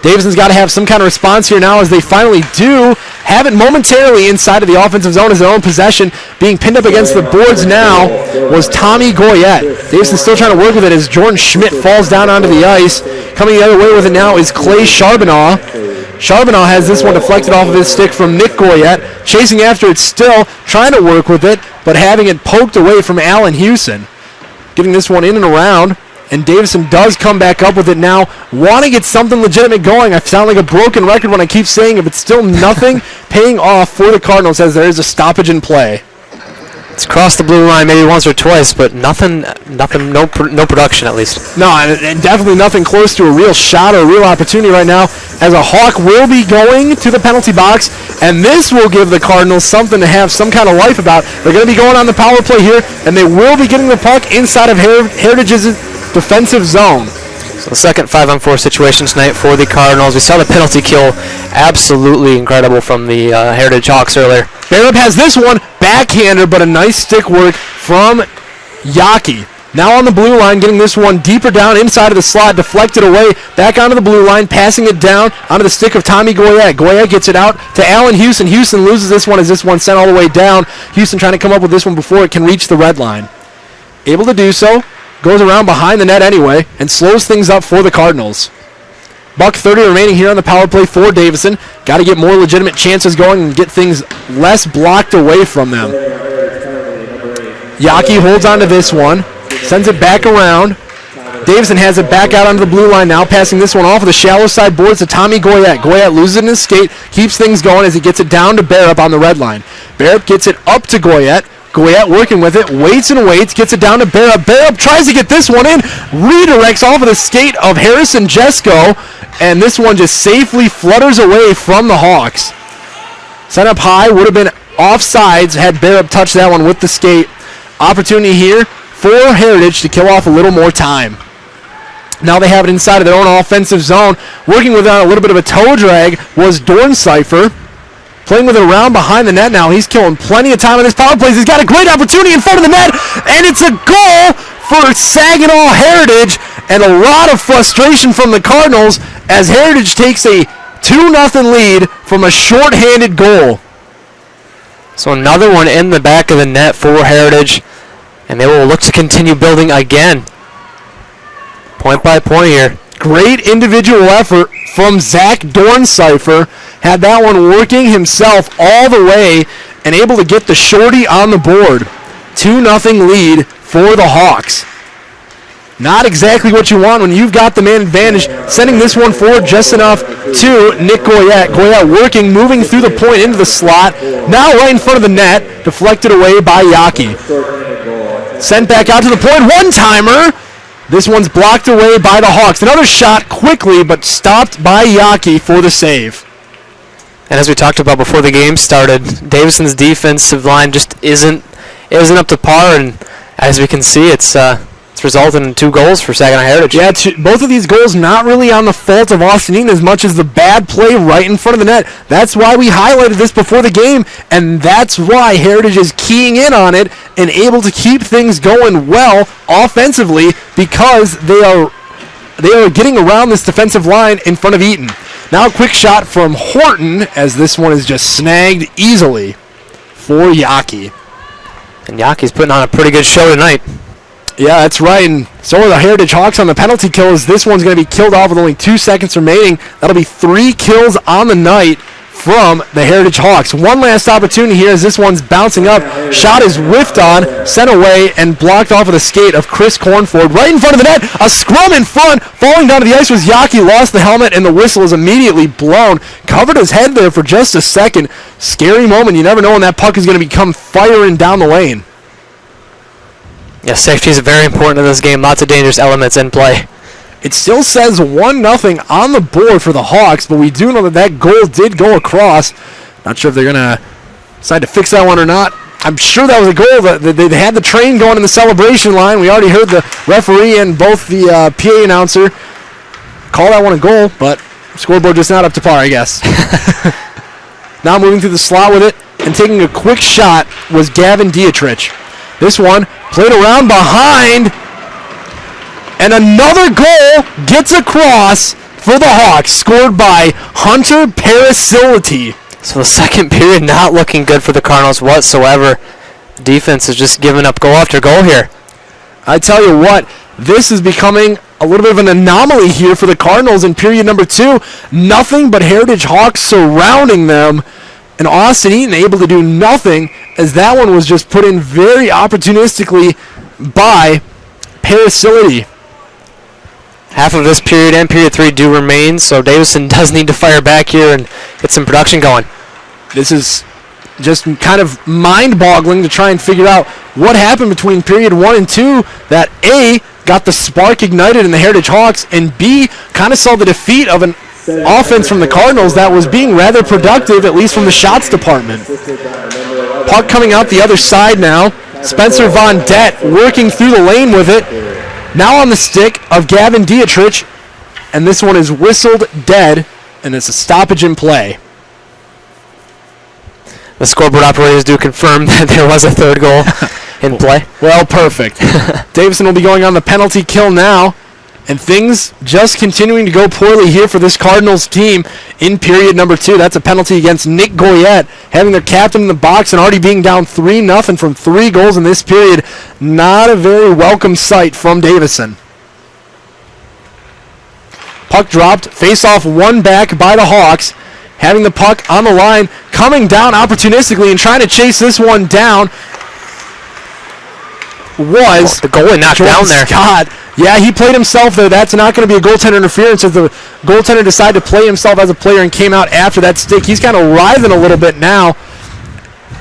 Davison's got to have some kind of response here now, as they finally do have it momentarily inside of the offensive zone as their own possession. Being pinned up against the boards now was Tommy Goyette. Davison's still trying to work with it as Jordan Schmidt falls down onto the ice. Coming the other way with it now is Clay Charbonneau. Charbonneau has this one deflected off of his stick from Nick Goyette. Chasing after it still, trying to work with it, but having it poked away from Allen Hewson. Getting this one in and around. And Davison does come back up with it now, want to get something legitimate going. I sound like a broken record when I keep saying it, but still nothing paying off for the Cardinals as there is a stoppage in play. It's crossed the blue line maybe once or twice, but nothing, no production at least. No, and definitely nothing close to a real shot or a real opportunity right now, as a Hawk will be going to the penalty box, and this will give the Cardinals something to have some kind of life about. They're going to be going on the power play here, and they will be getting the puck inside of Heritage's defensive zone. So the second 5-on-4 situation tonight for the Cardinals. We saw the penalty kill, absolutely incredible from the Heritage Hawks earlier. Barup has this one, backhander, but a nice stick work from Yaki. Now on the blue line, getting this one deeper down inside of the slot, deflected away, back onto the blue line, passing it down onto the stick of Tommy Goyette. Goyette gets it out to Allen Hewson. Hewson loses this one as this one sent all the way down. Hewson trying to come up with this one before it can reach the red line. Able to do so. Goes around behind the net anyway and slows things up for the Cardinals. $1:30 remaining here on the power play for Davison. Got to get more legitimate chances going and get things less blocked away from them. Yaki holds on to this one, sends it back around. Davison has it back out onto the blue line now, passing this one off of the shallow side boards to Tommy Goyette. Goyette loses it in his skate, keeps things going as he gets it down to Barup on the red line. Barup gets it up to Goyette. Goyette working with it, waits and waits, gets it down to Barup. Barup tries to get this one in, redirects off of the skate of Harrison Jesko, and this one just safely flutters away from the Hawks. Sent up high, would have been offsides had Barup touched that one with the skate. Opportunity here for Heritage to kill off a little more time. Now they have it inside of their own offensive zone. Working with a little bit of a toe drag was Dorncypher. Playing with it around behind the net now. He's killing plenty of time on this power play. He's got a great opportunity in front of the net, and it's a goal for Saginaw Heritage, and a lot of frustration from the Cardinals as Heritage takes a 2-0 lead from a shorthanded goal. So another one in the back of the net for Heritage, and they will look to continue building again. Point by point here. Great individual effort from Zach Dorncypher. Had that one working himself all the way and able to get the shorty on the board. 2-0 lead for the Hawks. Not exactly what you want when you've got the man advantage. Sending this one forward just enough to Nick Goyette. Goyette working, moving through the point into the slot. Now right in front of the net, deflected away by Yaki. Sent back out to the point, one-timer. This one's blocked away by the Hawks. Another shot quickly, but stopped by Yaki for the save. And as we talked about before the game started, Davison's defensive line just isn't up to par, and as we can see, it's resulted in 2 goals for Saginaw Heritage. Yeah, both of these goals not really on the fault of Austin Eaton as much as the bad play right in front of the net. That's why we highlighted this before the game, and that's why Heritage is keying in on it and able to keep things going well offensively, because they are getting around this defensive line in front of Eaton. Now a quick shot from Horton as this one is just snagged easily for Yaki. And Yaki's putting on a pretty good show tonight. Yeah, that's right, and so are the Heritage Hawks on the penalty kills. This one's going to be killed off with only 2 seconds remaining. That'll be 3 kills on the night from the Heritage Hawks. One last opportunity here as this one's bouncing up. Shot is whiffed on, sent away, and blocked off of the skate of Chris Cornford. Right in front of the net, a scrum in front. Falling down to the ice was Yaki, lost the helmet, and the whistle is immediately blown. Covered his head there for just a second. Scary moment. You never know when that puck is going to become firing down the lane. Yeah, safety is very important in this game. Lots of dangerous elements in play. It still says 1-0 on the board for the Hawks, but we do know that that goal did go across. Not sure if they're going to decide to fix that one or not. I'm sure that was a goal. They had the train going in the celebration line. We already heard the referee and both the PA announcer call that one a goal, but scoreboard just not up to par, I guess. Now moving through the slot with it and taking a quick shot was Gavin Dietrich. This one played around behind, and another goal gets across for the Hawks, scored by Hunter Parasility. So the second period not looking good for the Cardinals whatsoever. Defense is just giving up goal after goal here. I tell you what, this is becoming a little bit of an anomaly here for the Cardinals in period number 2. Nothing but Heritage Hawks surrounding them, and Austin Eaton able to do nothing, as that one was just put in very opportunistically by Parasility. Half of this period and period 3 do remain, so Davison does need to fire back here and get some production going. This is just kind of mind-boggling to try and figure out what happened between period 1 and 2 that A, got the spark ignited in the Heritage Hawks, and B, kind of saw the defeat of an offense from the Cardinals that was being rather productive, at least from the shots department. Puck coming out the other side now. Spencer Von Dett working through the lane with it. Now on the stick of Gavin Dietrich, and this one is whistled dead, and it's a stoppage in play. The scoreboard operators do confirm that there was a third goal in play. Well, perfect. Davison will be going on the penalty kill now, and things just continuing to go poorly here for this Cardinals team in period number 2. That's a penalty against Nick Goyette, having their captain in the box and already being down 3-0 from 3 goals in this period. Not a very welcome sight from Davison. Puck dropped, face-off one back by the Hawks, having the puck on the line, coming down opportunistically and trying to chase this one down was the goalie knocked Jordan down there. Scott. Yeah, he played himself there. That's not going to be a goaltender interference as the goaltender decided to play himself as a player and came out after that stick. He's kind of writhing a little bit now.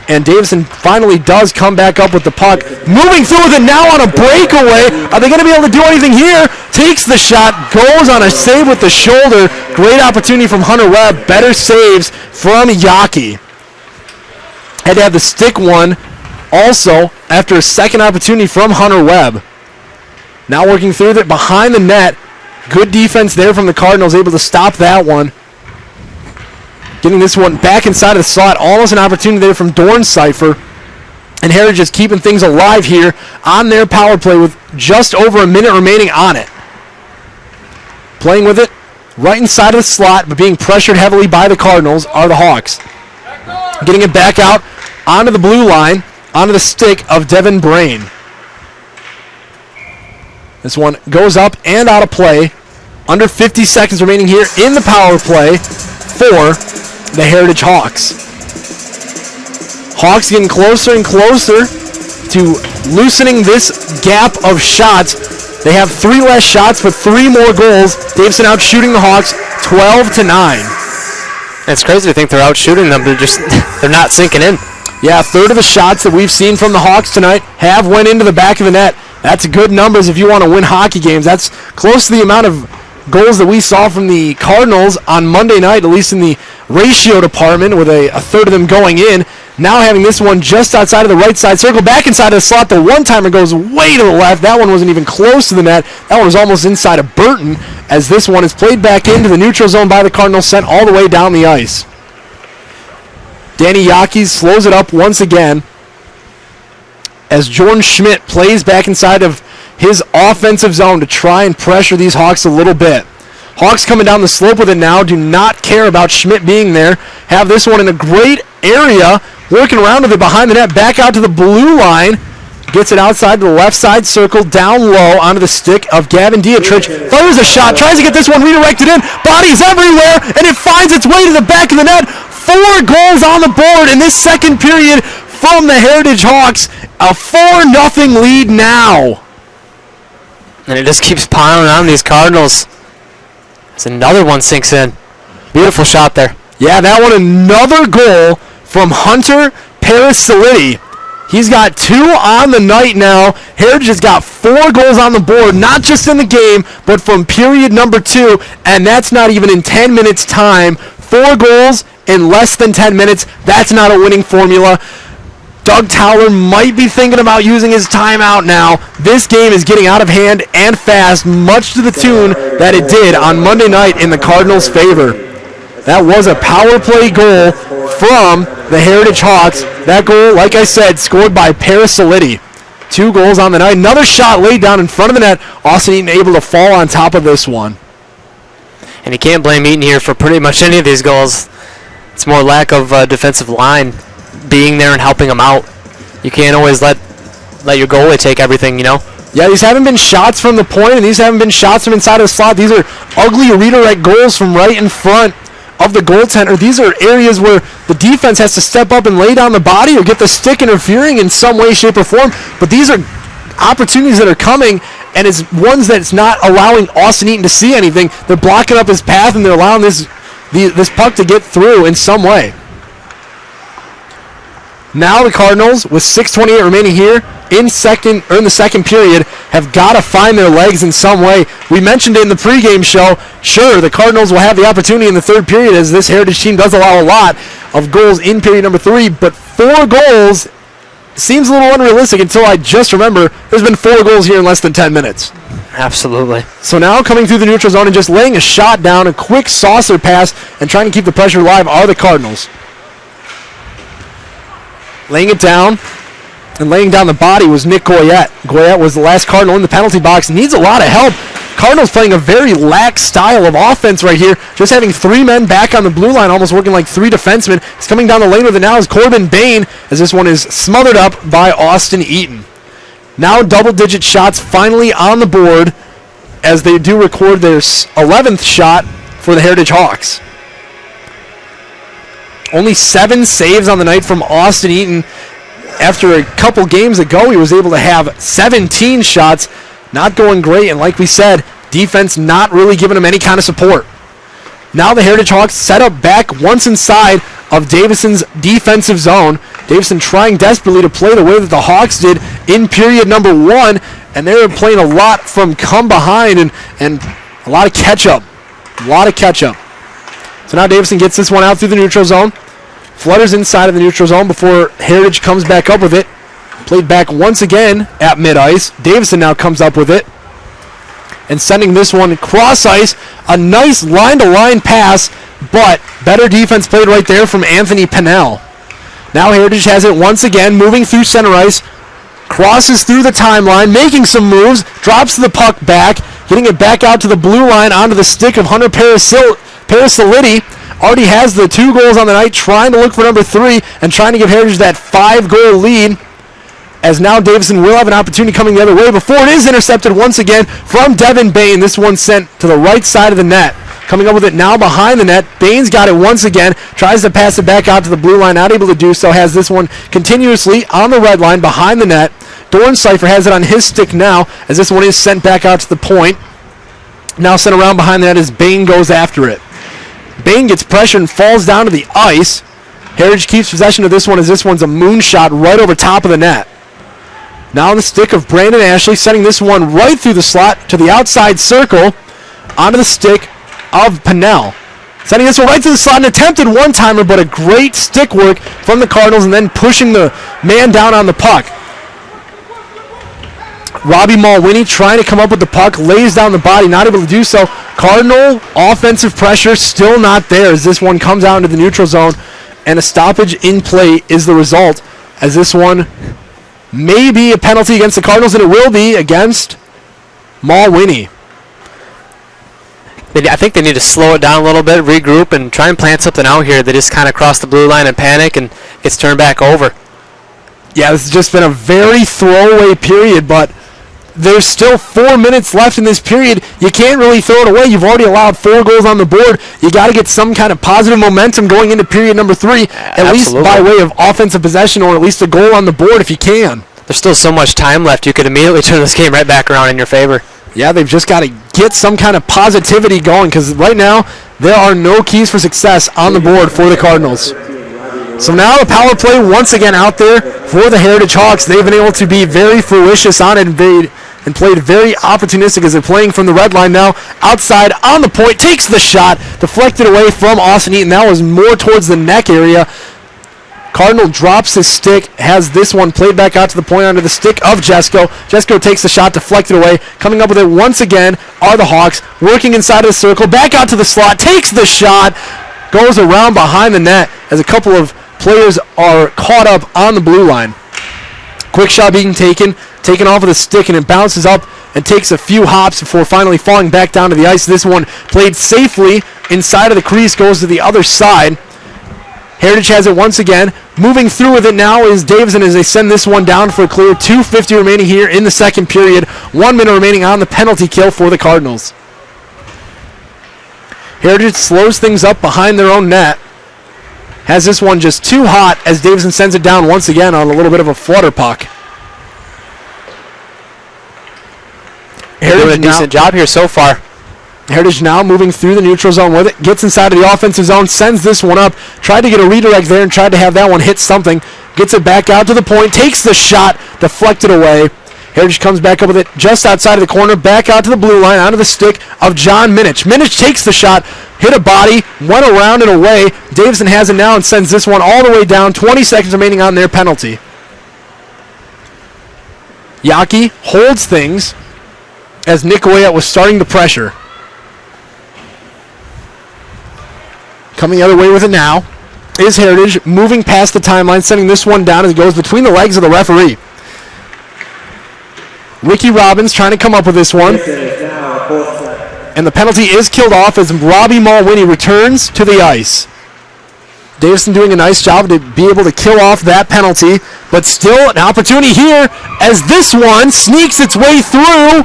And Davison finally does come back up with the puck. Moving through with it now on a breakaway. Are they going to be able to do anything here? Takes the shot, goes on a save with the shoulder. Great opportunity from Hunter Webb. Better saves from Yaki. Had to have the stick one also after a second opportunity from Hunter Webb. Now working through it behind the net. Good defense there from the Cardinals, able to stop that one. Getting this one back inside of the slot. Almost an opportunity there from Dorncypher. And Heritage is keeping things alive here on their power play with just over a minute remaining on it. Playing with it right inside of the slot, but being pressured heavily by the Cardinals are the Hawks. Getting it back out onto the blue line, onto the stick of Devin Brain. This one goes up and out of play. Under 50 seconds remaining here in the power play for the Heritage Hawks. Hawks getting closer and closer to loosening this gap of shots. They have 3 less shots, but 3 more goals. Davison out shooting the Hawks 12-9. It's crazy to think they're out shooting them. They're not sinking in. Yeah, a third of the shots that we've seen from the Hawks tonight have went into the back of the net. That's good numbers if you want to win hockey games. That's close to the amount of goals that we saw from the Cardinals on Monday night, at least in the ratio department, with a third of them going in. Now having this one just outside of the right side circle, back inside of the slot. The one-timer goes way to the left. That one wasn't even close to the net. That one was almost inside of Burton, as this one is played back into the neutral zone by the Cardinals, sent all the way down the ice. Danny Yaki slows it up once again as Jordan Schmidt plays back inside of his offensive zone to try and pressure these Hawks a little bit. Hawks coming down the slope with it now, do not care about Schmidt being there. Have this one in a great area, working around with it behind the net, back out to the blue line. Gets it outside to the left side circle, down low onto the stick of Gavin Dietrich. Fires a shot, tries to get this one redirected in. Bodies everywhere, and it finds its way to the back of the net. 4 goals on the board in this second period from the Heritage Hawks. A 4-0 lead now. And it just keeps piling on these Cardinals. As another one sinks in. Beautiful shot there. Yeah, that one another goal from Hunter Parasility. He's got 2 on the night now. Heritage has got 4 goals on the board, not just in the game, but from period number 2, and that's not even in 10 minutes' time. 4 goals in less than 10 minutes. That's not a winning formula. Doug Towler might be thinking about using his timeout now. This game is getting out of hand and fast, much to the tune that it did on Monday night in the Cardinals' favor. That was a power play goal from the Heritage Hawks. That goal, like I said, scored by Parasoliti. 2 goals on the night. Another shot laid down in front of the net. Austin Eaton able to fall on top of this one. And you can't blame Eaton here for pretty much any of these goals. It's more lack of defensive line being there and helping him out. You can't always let your goalie take everything, you know? Yeah, these haven't been shots from the point, and these haven't been shots from inside of the slot. These are ugly redirect goals from right in front of the goaltender. These are areas where the defense has to step up and lay down the body or get the stick interfering in some way, shape, or form. But these are opportunities that are coming, and it's ones that's not allowing Austin Eaton to see anything. They're blocking up his path, and they're allowing this puck to get through in some way. Now the Cardinals, with 6:28 remaining here in the second period, have got to find their legs in some way. We mentioned it in the pregame show. Sure, the Cardinals will have the opportunity in the third period, as this Heritage team does allow a lot of goals in period number 3, but 4 goals seems a little unrealistic until I just remember there's been 4 goals here in less than 10 minutes. Absolutely. So now coming through the neutral zone and just laying a shot down, a quick saucer pass, and trying to keep the pressure alive are the Cardinals. Laying it down and laying down the body was Nick Goyette. Goyette was the last Cardinal in the penalty box. Needs a lot of help. Cardinals playing a very lax style of offense right here. Just having 3 men back on the blue line, almost working like 3 defensemen. He's coming down the lane with it now is Corbin Bain, as this one is smothered up by Austin Eaton. Now double-digit shots finally on the board as they do record their 11th shot for the Heritage Hawks. Only 7 saves on the night from Austin Eaton. After a couple games ago, he was able to have 17 shots. Not going great, and like we said, defense not really giving him any kind of support. Now the Heritage Hawks set up back once inside of Davison's defensive zone. Davison trying desperately to play the way that the Hawks did in period number 1, and they were playing a lot from come behind and a lot of catch-up. So now Davison gets this one out through the neutral zone. Flutters inside of the neutral zone before Heritage comes back up with it. Played back once again at mid-ice. Davison now comes up with it. And sending this one cross-ice. A nice line-to-line pass, but better defense played right there from Anthony Pennell. Now Heritage has it once again, moving through center ice. Crosses through the timeline, making some moves. Drops the puck back. Getting it back out to the blue line onto the stick of Hunter Parasoliti. Already has the 2 goals on the night, trying to look for number 3 and trying to give Heritage that 5-goal lead, as now Davison will have an opportunity coming the other way before it is intercepted once again from Devin Bain. This one sent to the right side of the net. Coming up with it now behind the net. Bain's got it once again, tries to pass it back out to the blue line, not able to do so, has this one continuously on the red line behind the net. Dorncypher has it on his stick now, as this one is sent back out to the point. Now sent around behind the net as Bain goes after it. Bain gets pressure and falls down to the ice. Heritage keeps possession of this one, as this one's a moonshot right over top of the net. Now on the stick of Brandon Ashley, sending this one right through the slot to the outside circle, onto the stick of Pennell. Sending this one right through the slot, an attempted one-timer, but a great stick work from the Cardinals, and then pushing the man down on the puck. Robbie Mulwiney trying to come up with the puck, lays down the body, not able to do so. Cardinal offensive pressure still not there, as this one comes out into the neutral zone, and a stoppage in play is the result, as this one may be a penalty against the Cardinals, and it will be against Mulwiney. I think they need to slow it down a little bit, regroup, and try and plan something out here. They just kind of cross the blue line and panic, and gets turned back over. Yeah, this has just been a very throwaway period, but there's still 4 minutes left in this period. You can't really throw it away. You've already allowed 4 goals on the board. You got to get some kind of positive momentum going into period number 3, at least by way of offensive possession, or at least a goal on the board if you can. There's still so much time left. You could immediately turn this game right back around in your favor. Yeah, they've just got to get some kind of positivity going, because right now there are no keys for success on the board for the Cardinals. So now the power play once again out there for the Heritage Hawks. They've been able to be very fruitious on it and played very opportunistic as they're playing from the red line now. Outside on the point, takes the shot, deflected away from Austin Eaton. That was more towards the neck area. Cardinal drops his stick, has this one played back out to the point under the stick of Jesko. Jesko takes the shot, deflected away. Coming up with it once again are the Hawks, working inside of the circle, back out to the slot, takes the shot, goes around behind the net as a couple of players are caught up on the blue line. Quick shot being taken off of the stick, and it bounces up and takes a few hops before finally falling back down to the ice. This one played safely inside of the crease, goes to the other side. Heritage has it once again. Moving through with it now is Davison as they send this one down for a clear. 2:50 remaining here in the second period. 1 minute remaining on the penalty kill for the Cardinals. Heritage slows things up behind their own net. Has this one just too hot as Davison sends it down once again on a little bit of a flutter puck. Heritage doing a decent job here so far. Heritage now moving through the neutral zone with it. Gets inside of the offensive zone, sends this one up. Tried to get a redirect there and tried to have that one hit something. Gets it back out to the point, takes the shot, deflected away. Heritage comes back up with it just outside of the corner, back out to the blue line, onto the stick of John Minich. Minich takes the shot, hit a body, went around and away. Davison has it now and sends this one all the way down. 20 seconds remaining on their penalty. Yaki holds things as Nick Goyette was starting to pressure. Coming the other way with it now is Heritage, moving past the timeline, sending this one down as it goes between the legs of the referee. Ricky Robbins trying to come up with this one. And the penalty is killed off as Robbie Mulwiney returns to the ice. Davison doing a nice job to be able to kill off that penalty, but still an opportunity here as this one sneaks its way through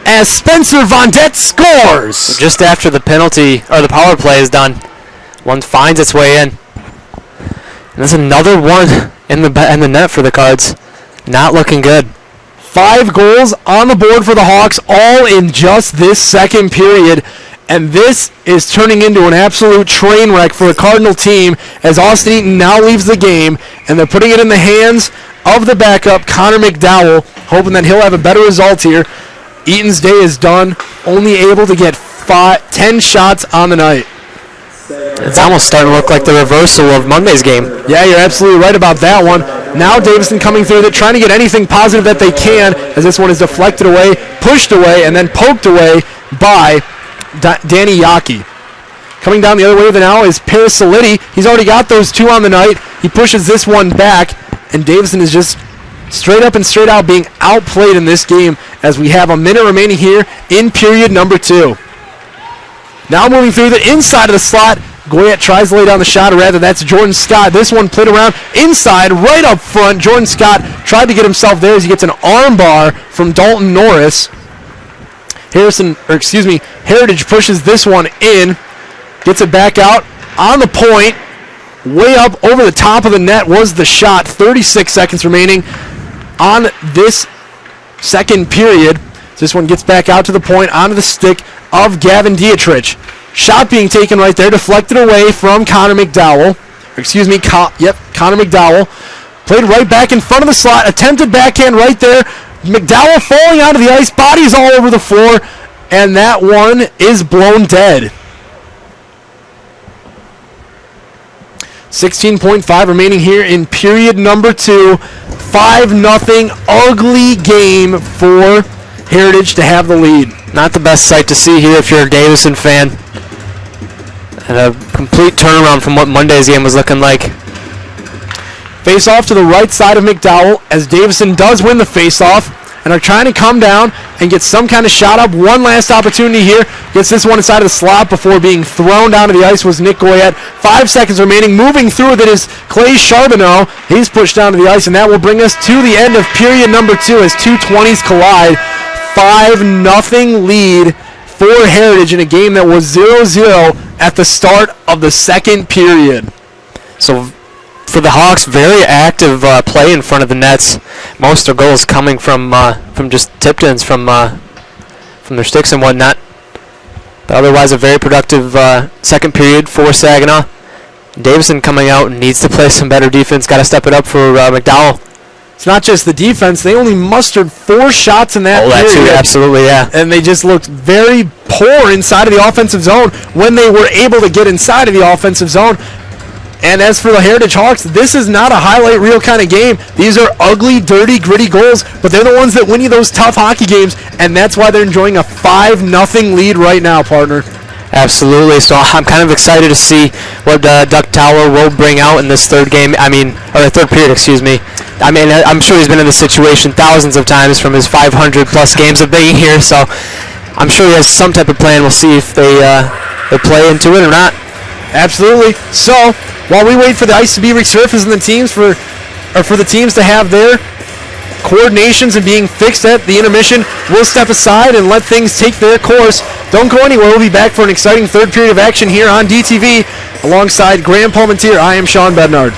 as Spencer Vondet scores. Just after the penalty, or the power play is done, one finds its way in. And there's another one in the net for the Cards. Not looking good. 5 goals on the board for the Hawks, all in just this second period. And this is turning into an absolute train wreck for the Cardinal team as Austin Eaton now leaves the game, and they're putting it in the hands of the backup, Connor McDowell, hoping that he'll have a better result here. Eaton's day is done, only able to get 10 shots on the night. It's almost starting to look like the reversal of Monday's game. Yeah, you're absolutely right about that one. Now Davison coming through it, trying to get anything positive that they can as this one is deflected away, pushed away, and then poked away by Danny Yaki. Coming down the other way now is Paris Saliti. He's already got those 2 on the night. He pushes this one back, and Davison is just straight up and straight out being outplayed in this game as we have a minute remaining here in period number 2. Now moving through the inside of the slot. Goyette tries to lay down the shot, or rather that's Jordan Scott. This one played around inside, right up front. Jordan Scott tried to get himself there as he gets an arm bar from Dalton Norris. Heritage pushes this one in, gets it back out on the point. Way up over the top of the net was the shot. 36 seconds remaining on this second period. This one gets back out to the point, onto the stick of Gavin Dietrich. Shot being taken right there, deflected away from Connor McDowell. Connor McDowell. Played right back in front of the slot, attempted backhand right there. McDowell falling onto the ice, bodies all over the floor, and that one is blown dead. 16.5 remaining here in period number 2. 5-0 ugly game for Heritage to have the lead. Not the best sight to see here if you're a Davison fan. And a complete turnaround from what Monday's game was looking like. Face off to the right side of McDowell as Davison does win the face off and are trying to come down and get some kind of shot up. One last opportunity here. Gets this one inside of the slot before being thrown down to the ice was Nick Goyette. 5 seconds remaining. Moving through with it is Clay Charbonneau. He's pushed down to the ice, and that will bring us to the end of period number 2 as 2 20s collide. 5-0 lead for Heritage in a game that was 0-0 at the start of the second period. So for the Hawks, very active play in front of the nets. Most of their goals coming from just tip-ins from their sticks and whatnot. But otherwise, a very productive second period for Saginaw. Davison coming out and needs to play some better defense. Got to step it up for McDowell. It's not just the defense. They only mustered 4 shots in that period. That too, absolutely, yeah. And they just looked very poor inside of the offensive zone when they were able to get inside of the offensive zone. And as for the Heritage Hawks, this is not a highlight reel kind of game. These are ugly, dirty, gritty goals, but they're the ones that win you those tough hockey games, and that's why they're enjoying a 5-0 lead right now, partner. Absolutely. So I'm kind of excited to see what Duck Tower will bring out in this third game. Or the third period, excuse me. I'm sure he's been in this situation thousands of times from his 500-plus games of being here, so I'm sure he has some type of plan. We'll see if they play into it or not. Absolutely. So while we wait for the ice to be resurfaced and the teams for the teams to have their coordinations and being fixed at the intermission, we'll step aside and let things take their course. Don't go anywhere. We'll be back for an exciting third period of action here on DTV alongside Graham Palmentier. I am Sean Bednard.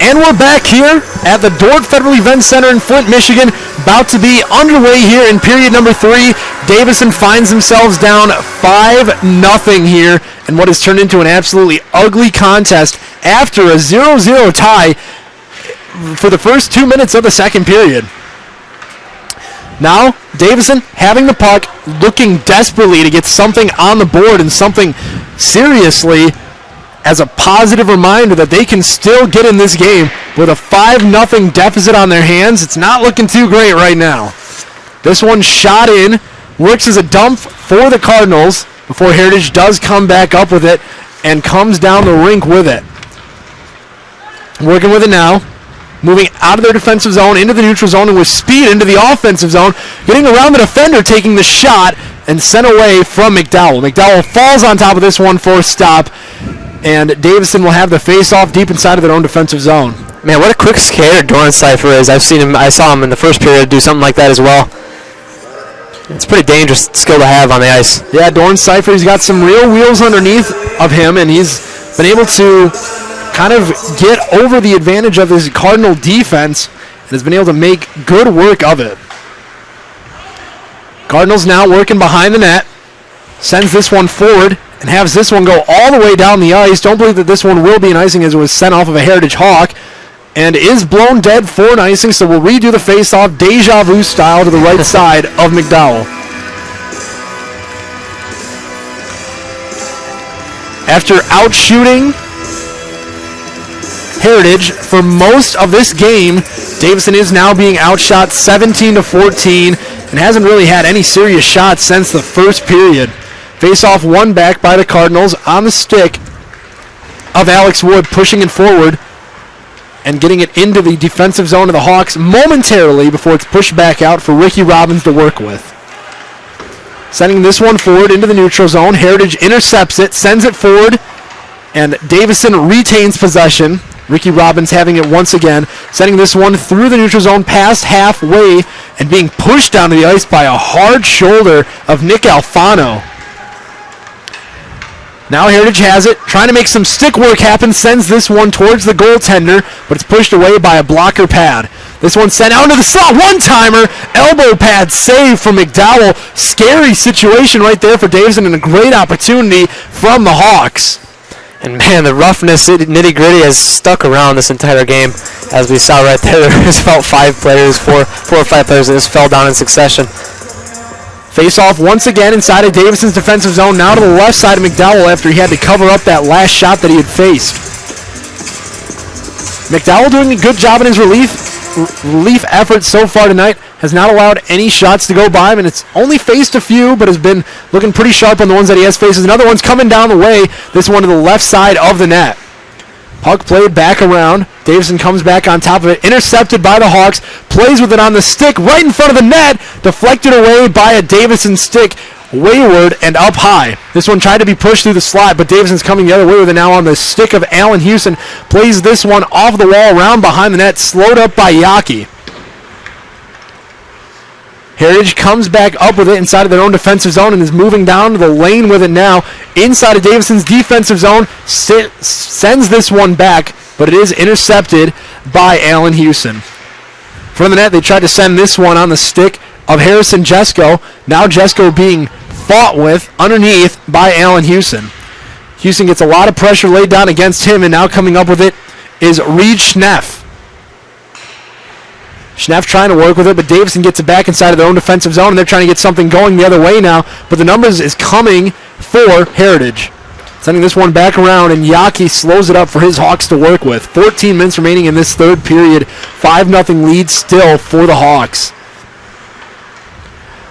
And we're back here at the Dordt Federal Event Center in Flint, Michigan. About to be underway here in period number 3. Davison finds themselves down 5-0 here in what has turned into an absolutely ugly contest after a 0-0 tie for the first 2 minutes of the second period. Now, Davison having the puck, looking desperately to get something on the board and something seriously as a positive reminder that they can still get in this game with a 5-0 deficit on their hands. It's not looking too great right now. This one shot in, works as a dump for the Cardinals before Heritage does come back up with it and comes down the rink with it. Working with it now, moving out of their defensive zone into the neutral zone and with speed into the offensive zone, getting around the defender, taking the shot and sent away from McDowell. McDowell falls on top of this one for a stop, and Davison will have the face-off deep inside of their own defensive zone. Man, what a quick skater Doran Cipher is. I saw him in the first period do something like that as well. It's a pretty dangerous skill to have on the ice. Yeah, Doran Cipher, he's got some real wheels underneath of him, and he's been able to kind of get over the advantage of his Cardinal defense and has been able to make good work of it. Cardinals now working behind the net. Sends this one forward and has this one go all the way down the ice. Don't believe that this one will be an icing as it was sent off of a Heritage Hawk and is blown dead for an icing, so we'll redo the face-off deja vu style to the right side of McDowell. After outshooting Heritage for most of this game, Davison is now being outshot 17-14 and hasn't really had any serious shots since the first period. Face-off won back by the Cardinals on the stick of Alex Wood, pushing it forward and getting it into the defensive zone of the Hawks momentarily before it's pushed back out for Ricky Robbins to work with. Sending this one forward into the neutral zone. Heritage intercepts it, sends it forward, and Davison retains possession. Ricky Robbins having it once again, sending this one through the neutral zone past halfway and being pushed down to the ice by a hard shoulder of Nick Alfano. Now Heritage has it, trying to make some stick work happen, sends this one towards the goaltender, but it's pushed away by a blocker pad. This one sent out into the slot, one-timer, elbow pad save from McDowell. Scary situation right there for Davison and a great opportunity from the Hawks. And man, the roughness, nitty-gritty has stuck around this entire game. As we saw right there, there's about four or five players that just fell down in succession. Face-off once again inside of Davison's defensive zone, now to the left side of McDowell after he had to cover up that last shot that he had faced. McDowell doing a good job in his relief effort so far tonight, has not allowed any shots to go by him, and it's only faced a few, but has been looking pretty sharp on the ones that he has faced. Another one's coming down the way, this one to the left side of the net. Puck played back around. Davison comes back on top of it. Intercepted by the Hawks. Plays with it on the stick right in front of the net. Deflected away by a Davison stick. Wayward and up high. This one tried to be pushed through the slot, but Davison's coming the other way with it now on the stick of Allen Houston. Plays this one off the wall around behind the net. Slowed up by Yaki. Heritage comes back up with it inside of their own defensive zone and is moving down to the lane with it now. Inside of Davison's defensive zone, sends this one back, but it is intercepted by Allen Houston. From the net, they tried to send this one on the stick of Harrison Jesko. Now Jesko being fought with underneath by Allen Houston. Houston gets a lot of pressure laid down against him, and now coming up with it is Reed Schneff. Schneff trying to work with it, but Davison gets it back inside of their own defensive zone, and they're trying to get something going the other way now, but the numbers is coming for Heritage. Sending this one back around, and Yaki slows it up for his Hawks to work with. 14 minutes remaining in this third period. 5-0 lead still for the Hawks.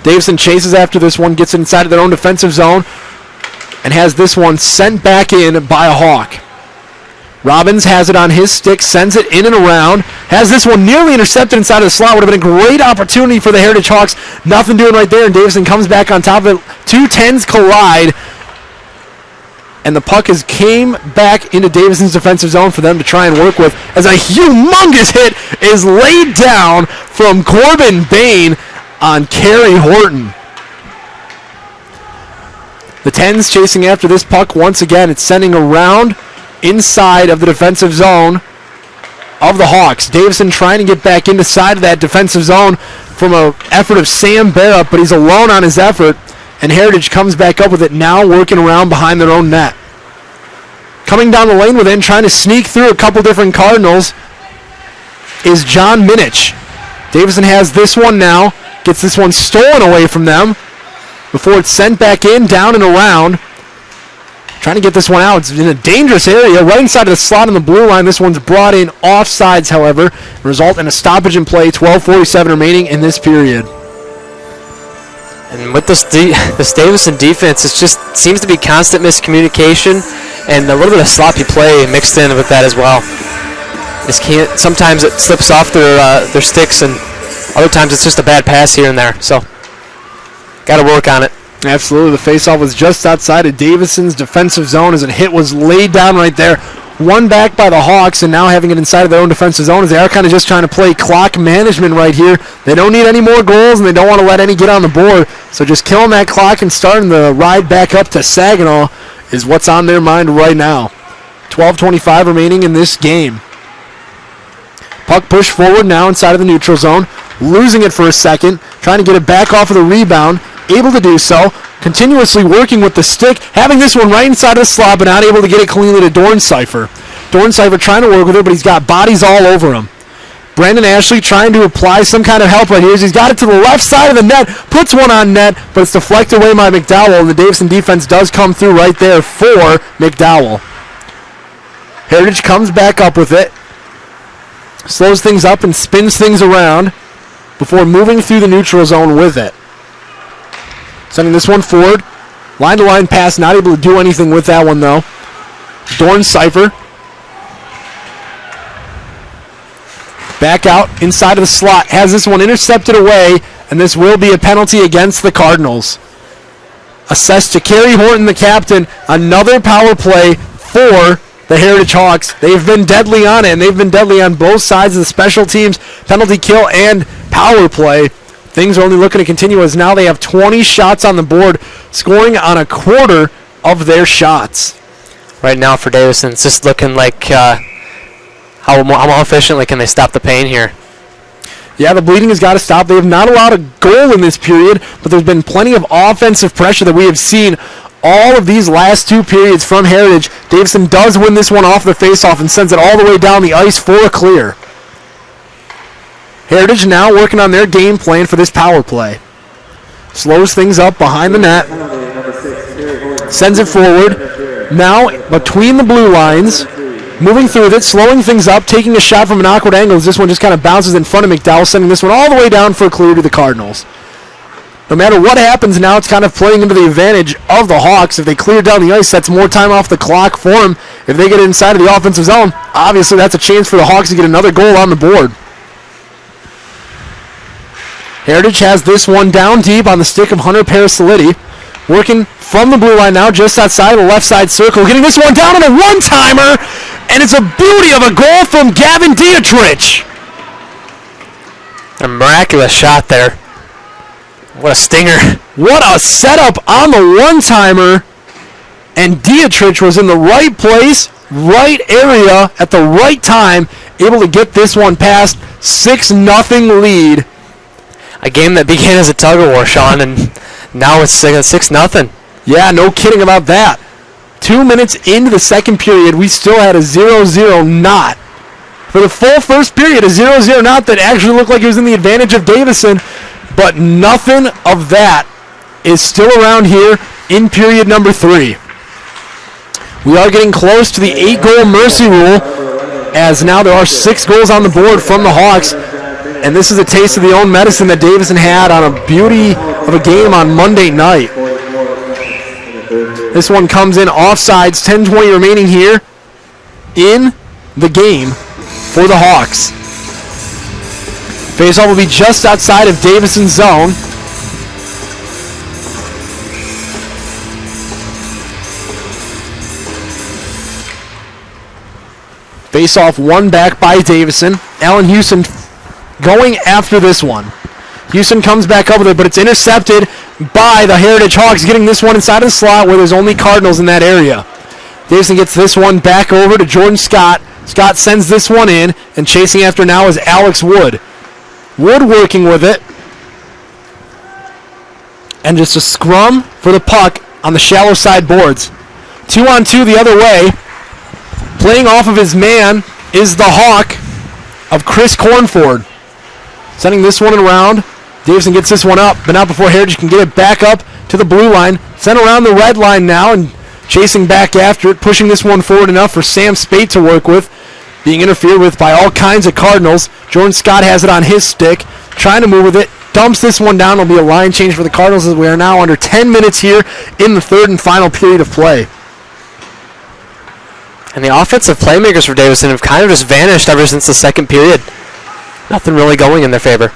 Davison chases after this one, gets it inside of their own defensive zone, and has this one sent back in by a Hawk. Robbins has it on his stick, sends it in and around, has this one nearly intercepted inside of the slot. Would have been a great opportunity for the Heritage Hawks. Nothing doing right there, and Davison comes back on top of it. 2 10s collide, and the puck came back into Davison's defensive zone for them to try and work with, as a humongous hit is laid down from Corbin Bain on Kerry Horton. The 10s chasing after this puck once again. It's sending around inside of the defensive zone of the Hawks. Davison trying to get back inside of that defensive zone from an effort of Sam Barrett, but he's alone on his effort, and Heritage comes back up with it now, working around behind their own net. Coming down the lane with it, trying to sneak through a couple different Cardinals, is John Minich. Davison has this one now, gets this one stolen away from them before it's sent back in, down and around. Trying to get this one out. It's in a dangerous area, right inside of the slot in the blue line. This one's brought in offsides, however, result in a stoppage in play. 12:47 remaining in this period. And with this Davison defense, it just seems to be constant miscommunication and a little bit of sloppy play mixed in with that as well. Sometimes it slips off their sticks, and other times it's just a bad pass here and there. So, got to work on it. Absolutely. The faceoff was just outside of Davison's defensive zone as a hit was laid down right there. One back by the Hawks, and now having it inside of their own defensive zone as they are kind of just trying to play clock management right here. They don't need any more goals, and they don't want to let any get on the board. So just killing that clock and starting the ride back up to Saginaw is what's on their mind right now. 12:25 remaining in this game. Puck pushed forward now inside of the neutral zone. Losing it for a second. Trying to get it back off of the rebound. Able to do so. Continuously working with the stick. Having this one right inside of the slot, but not able to get it cleanly to Dorncypher. Dorncypher trying to work with it, but he's got bodies all over him. Brandon Ashley trying to apply some kind of help right here. He's got it to the left side of the net. Puts one on net, but it's deflected away by McDowell, and the Davison defense does come through right there for McDowell. Heritage comes back up with it. Slows things up and spins things around before moving through the neutral zone with it. Sending this one forward. Line-to-line pass, not able to do anything with that one, though. Dorncypher. Back out inside of the slot. Has this one intercepted away, and this will be a penalty against the Cardinals. Assessed to Kerry Horton, the captain. Another power play for the Heritage Hawks. They've been deadly on it, and they've been deadly on both sides of the special teams, penalty kill and power play. Things are only looking to continue as now they have 20 shots on the board, scoring on a quarter of their shots. Right now for Davison, it's just looking like how more efficiently can they stop the pain here. Yeah, the bleeding has got to stop. They have not allowed a goal in this period, but there's been plenty of offensive pressure that we have seen all of these last two periods from Heritage. Davison does win this one off the faceoff and sends it all the way down the ice for a clear. Heritage now working on their game plan for this power play. Slows things up behind the net. Sends it forward. Now between the blue lines. Moving through with it, slowing things up, taking a shot from an awkward angle as this one just kind of bounces in front of McDowell, sending this one all the way down for a clear to the Cardinals. No matter what happens now, it's kind of playing into the advantage of the Hawks. If they clear down the ice, that's more time off the clock for them. If they get inside of the offensive zone, obviously that's a chance for the Hawks to get another goal on the board. Heritage has this one down deep on the stick of Hunter Parasoliti. Working from the blue line now, just outside the left side circle. Getting this one down on a one-timer, and it's a beauty of a goal from Gavin Dietrich. A miraculous shot there. What a stinger. What a setup on the one-timer. And Dietrich was in the right place, right area, at the right time, able to get this one past. 6-0 lead. A game that began as a tug-of-war, Sean, and now it's 6-0. Yeah, no kidding about that. 2 minutes into the second period, we still had a 0-0 knot. For the full first period, a 0-0 knot that actually looked like it was in the advantage of Davison, but nothing of that is still around here in period number 3. We are getting close to the 8-goal mercy rule, as now there are 6 goals on the board from the Hawks. And this is a taste of the own medicine that Davison had on a beauty of a game on Monday night. This one comes in offsides, 10:20 remaining here in the game for the Hawks. Faceoff will be just outside of Davison's zone. Faceoff one back by Davison. Allen Houston going after this one. Houston comes back up with it, but it's intercepted by the Heritage Hawks, getting this one inside of the slot where there's only Cardinals in that area. Davison gets this one back over to Jordan Scott. Scott sends this one in, and chasing after now is Alex Wood. Wood working with it. And just a scrum for the puck on the shallow side boards. 2-on-2 the other way. Playing off of his man is the Hawk of Chris Cornford. Sending this one around. Davison gets this one up, but not before Heritage can get it back up to the blue line. Sent around the red line now and chasing back after it, pushing this one forward enough for Sam Spate to work with. Being interfered with by all kinds of Cardinals. Jordan Scott has it on his stick, trying to move with it. Dumps this one down. It'll be a line change for the Cardinals as we are now under 10 minutes here in the third and final period of play. And the offensive playmakers for Davison have kind of just vanished ever since the second period. Nothing really going in their favor.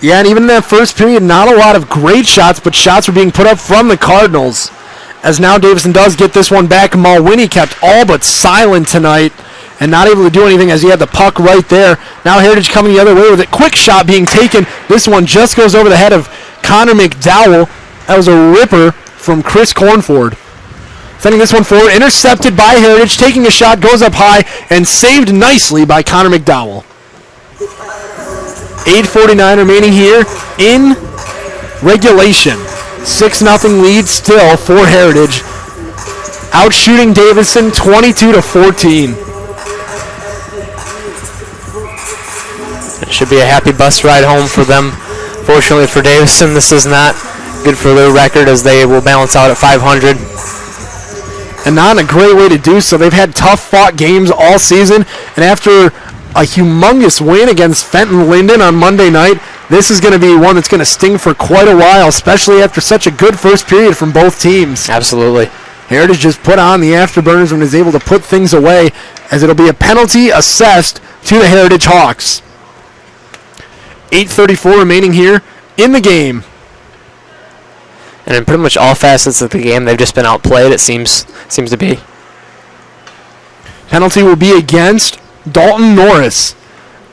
Yeah, and even in that first period, not a lot of great shots, but shots were being put up from the Cardinals. As now Davison does get this one back. Mulwiney kept all but silent tonight and not able to do anything as he had the puck right there. Now Heritage coming the other way with it. Quick shot being taken. This one just goes over the head of Connor McDowell. That was a ripper from Chris Cornford. Sending this one forward. Intercepted by Heritage. Taking a shot. Goes up high and saved nicely by Connor McDowell. 8:49 remaining here in regulation. 6-0 lead still for Heritage. Outshooting Davison 22-14. It should be a happy bus ride home for them. Fortunately for Davison, this is not good for their record as they will balance out at 500. And not in a great way to do so. They've had tough-fought games all season, and after a humongous win against Fenton Linden on Monday night, this is going to be one that's going to sting for quite a while, especially after such a good first period from both teams. Absolutely. Heritage just put on the afterburners and is able to put things away, as it'll be a penalty assessed to the Heritage Hawks. 8:34 remaining here in the game. And in pretty much all facets of the game, they've just been outplayed, it seems to be. Penalty will be against Dalton Norris.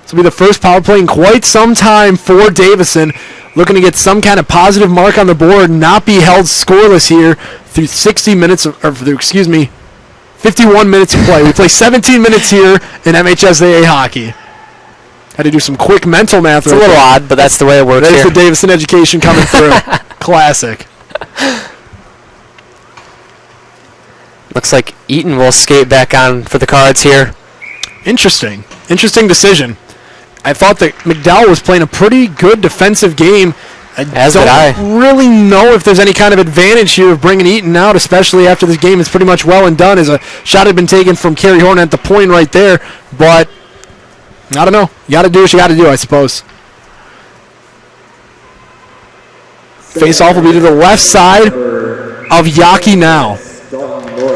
This will be the first power play in quite some time for Davison. Looking to get some kind of positive mark on the board, not be held scoreless here through 51 minutes of play. We play 17 minutes here in MHSAA hockey. Had to do some quick mental math. It's a little odd, but that's the way it works here. There's the Davison education coming through. Classic. Looks like Eaton will skate back on for the Cards here. Interesting decision. I thought that McDowell was playing a pretty good defensive game. I don't really know if there's any kind of advantage here of bringing Eaton out, especially after this game is pretty much well and done, as a shot had been taken from Kerry Horn at the point right there. But I don't know. You got to do what you got to do, I suppose. Face-off will be to the left side of Yaki now.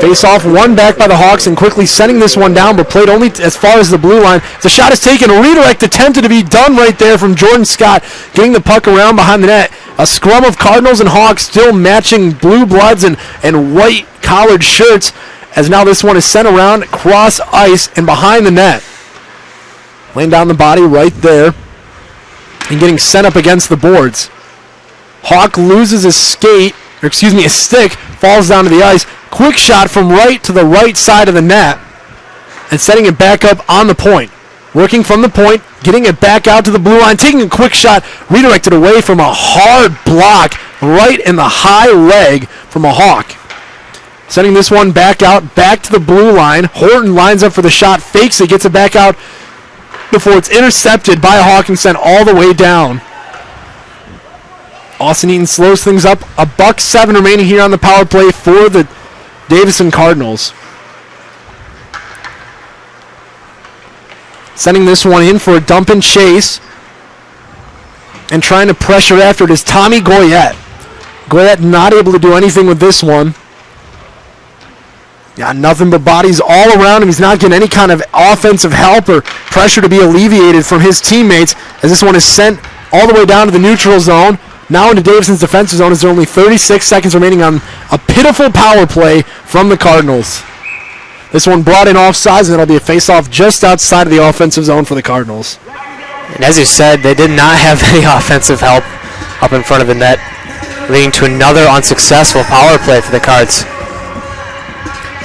Face-off, one back by the Hawks, and quickly sending this one down, but played only as far as the blue line. The shot is taken. A redirect attempted to be done right there from Jordan Scott, getting the puck around behind the net. A scrum of Cardinals and Hawks still matching blue bloods and white collared shirts, as now this one is sent around across ice and behind the net. Laying down the body right there and getting sent up against the boards. Hawk loses his stick, falls down to the ice. Quick shot from right to the right side of the net and setting it back up on the point. Working from the point, getting it back out to the blue line, taking a quick shot, redirected away from a hard block right in the high leg from a Hawk. Sending this one back out, back to the blue line. Horton lines up for the shot, fakes it, gets it back out before it's intercepted by a Hawk and sent all the way down. Austin Eaton slows things up. $1:07 remaining here on the power play for the Davison Cardinals. Sending this one in for a dump and chase. And trying to pressure after it is Tommy Goyette. Goyette not able to do anything with this one. Yeah, nothing but bodies all around him. He's not getting any kind of offensive help or pressure to be alleviated from his teammates, as this one is sent all the way down to the neutral zone. Now into Davison's defensive zone as there are only 36 seconds remaining on a pitiful power play from the Cardinals. This one brought in offsides, and it'll be a face-off just outside of the offensive zone for the Cardinals. And as you said, they did not have any offensive help up in front of the net, leading to another unsuccessful power play for the Cards.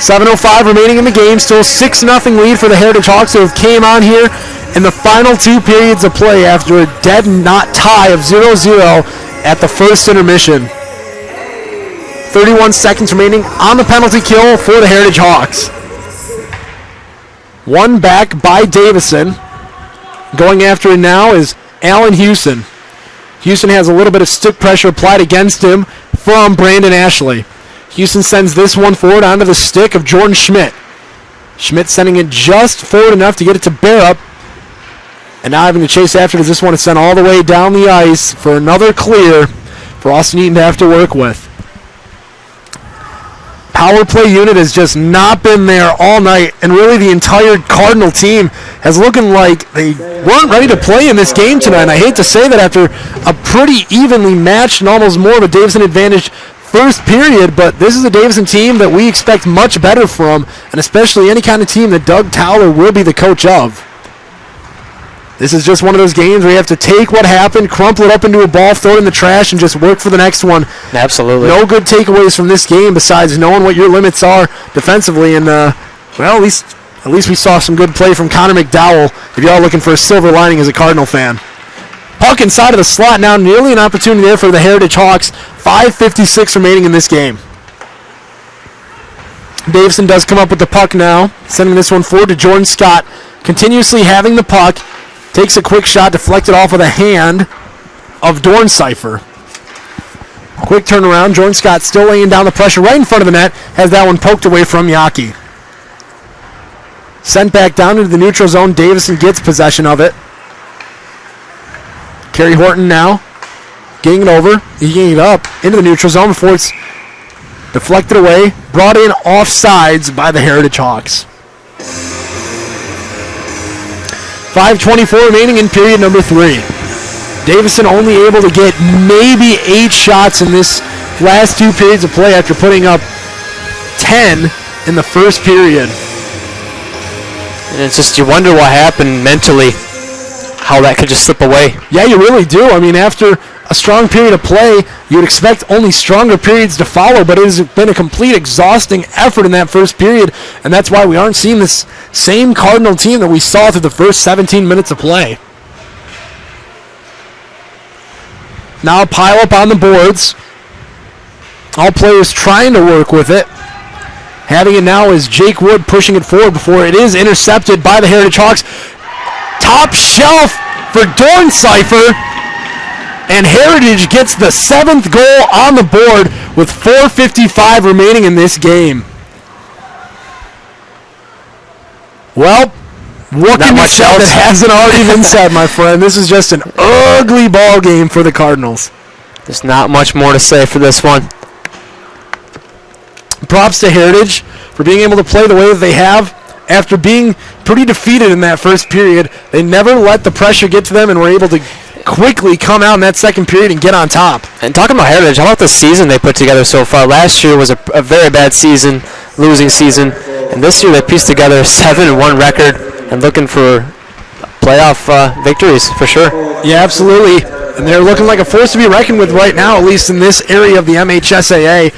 7:05 remaining in the game. Still 6-0 lead for the Heritage Hawks, who came on here in the final 2 periods of play after a dead knot tie of 0-0 at the first intermission. 31 seconds remaining on the penalty kill for the Heritage Hawks. One back by Davison. Going after it now is Allen Houston. Houston has a little bit of stick pressure applied against him from Brandon Ashley. Houston sends this one forward onto the stick of Jordan Schmidt. Schmidt sending it just forward enough to get it to Barrup. And now having to chase after it as this one is sent all the way down the ice for another clear for Austin Eaton to have to work with. Power play unit has just not been there all night, and really the entire Cardinal team has looking like they weren't ready to play in this game tonight. And I hate to say that after a pretty evenly matched and almost more of a Davison advantage first period, but this is a Davison team that we expect much better from, and especially any kind of team that Doug Towler will be the coach of. This is just one of those games where you have to take what happened, crumple it up into a ball, throw it in the trash, and just work for the next one. Absolutely. No good takeaways from this game besides knowing what your limits are defensively. And, well, at least we saw some good play from Connor McDowell if y'all looking for a silver lining as a Cardinal fan. Puck inside of the slot now, nearly an opportunity there for the Heritage Hawks. 5:56 remaining in this game. Davison does come up with the puck now, sending this one forward to Jordan Scott, continuously having the puck. Takes a quick shot, deflected off of the hand of Dorncypher. Quick turnaround. Jordan Scott still laying down the pressure right in front of the net. Has that one poked away from Yaki. Sent back down into the neutral zone. Davison gets possession of it. Kerry Horton now getting it over. He's getting it up into the neutral zone before it's deflected away. Brought in offsides by the Heritage Hawks. 5:24 remaining in period number 3. Davison only able to get maybe 8 shots in this last 2 periods of play after putting up 10 in the first period. And it's just, you wonder what happened mentally, how that could just slip away. Yeah, you really do. I mean, after a strong period of play, you would expect only stronger periods to follow, but it has been a complete exhausting effort in that first period, and that's why we aren't seeing this same Cardinal team that we saw through the first 17 minutes of play. Now a pile up on the boards. All players trying to work with it. Having it now is Jake Wood pushing it forward before it is intercepted by the Heritage Hawks. Top shelf for Dorncypher. And Heritage gets the 7th goal on the board with 4:55 remaining in this game. Well, what can you say that hasn't already been said, my friend? This is just an ugly ball game for the Cardinals. There's not much more to say for this one. Props to Heritage for being able to play the way that they have. After being pretty defeated in that first period, they never let the pressure get to them and were able to quickly come out in that second period and get on top. And talking about Heritage, how about the season they put together so far? Last year was a very bad season, losing season. And this year they pieced together a 7-1 record and looking for playoff victories for sure. Yeah, absolutely. And they're looking like a force to be reckoned with right now, at least in this area of the MHSAA.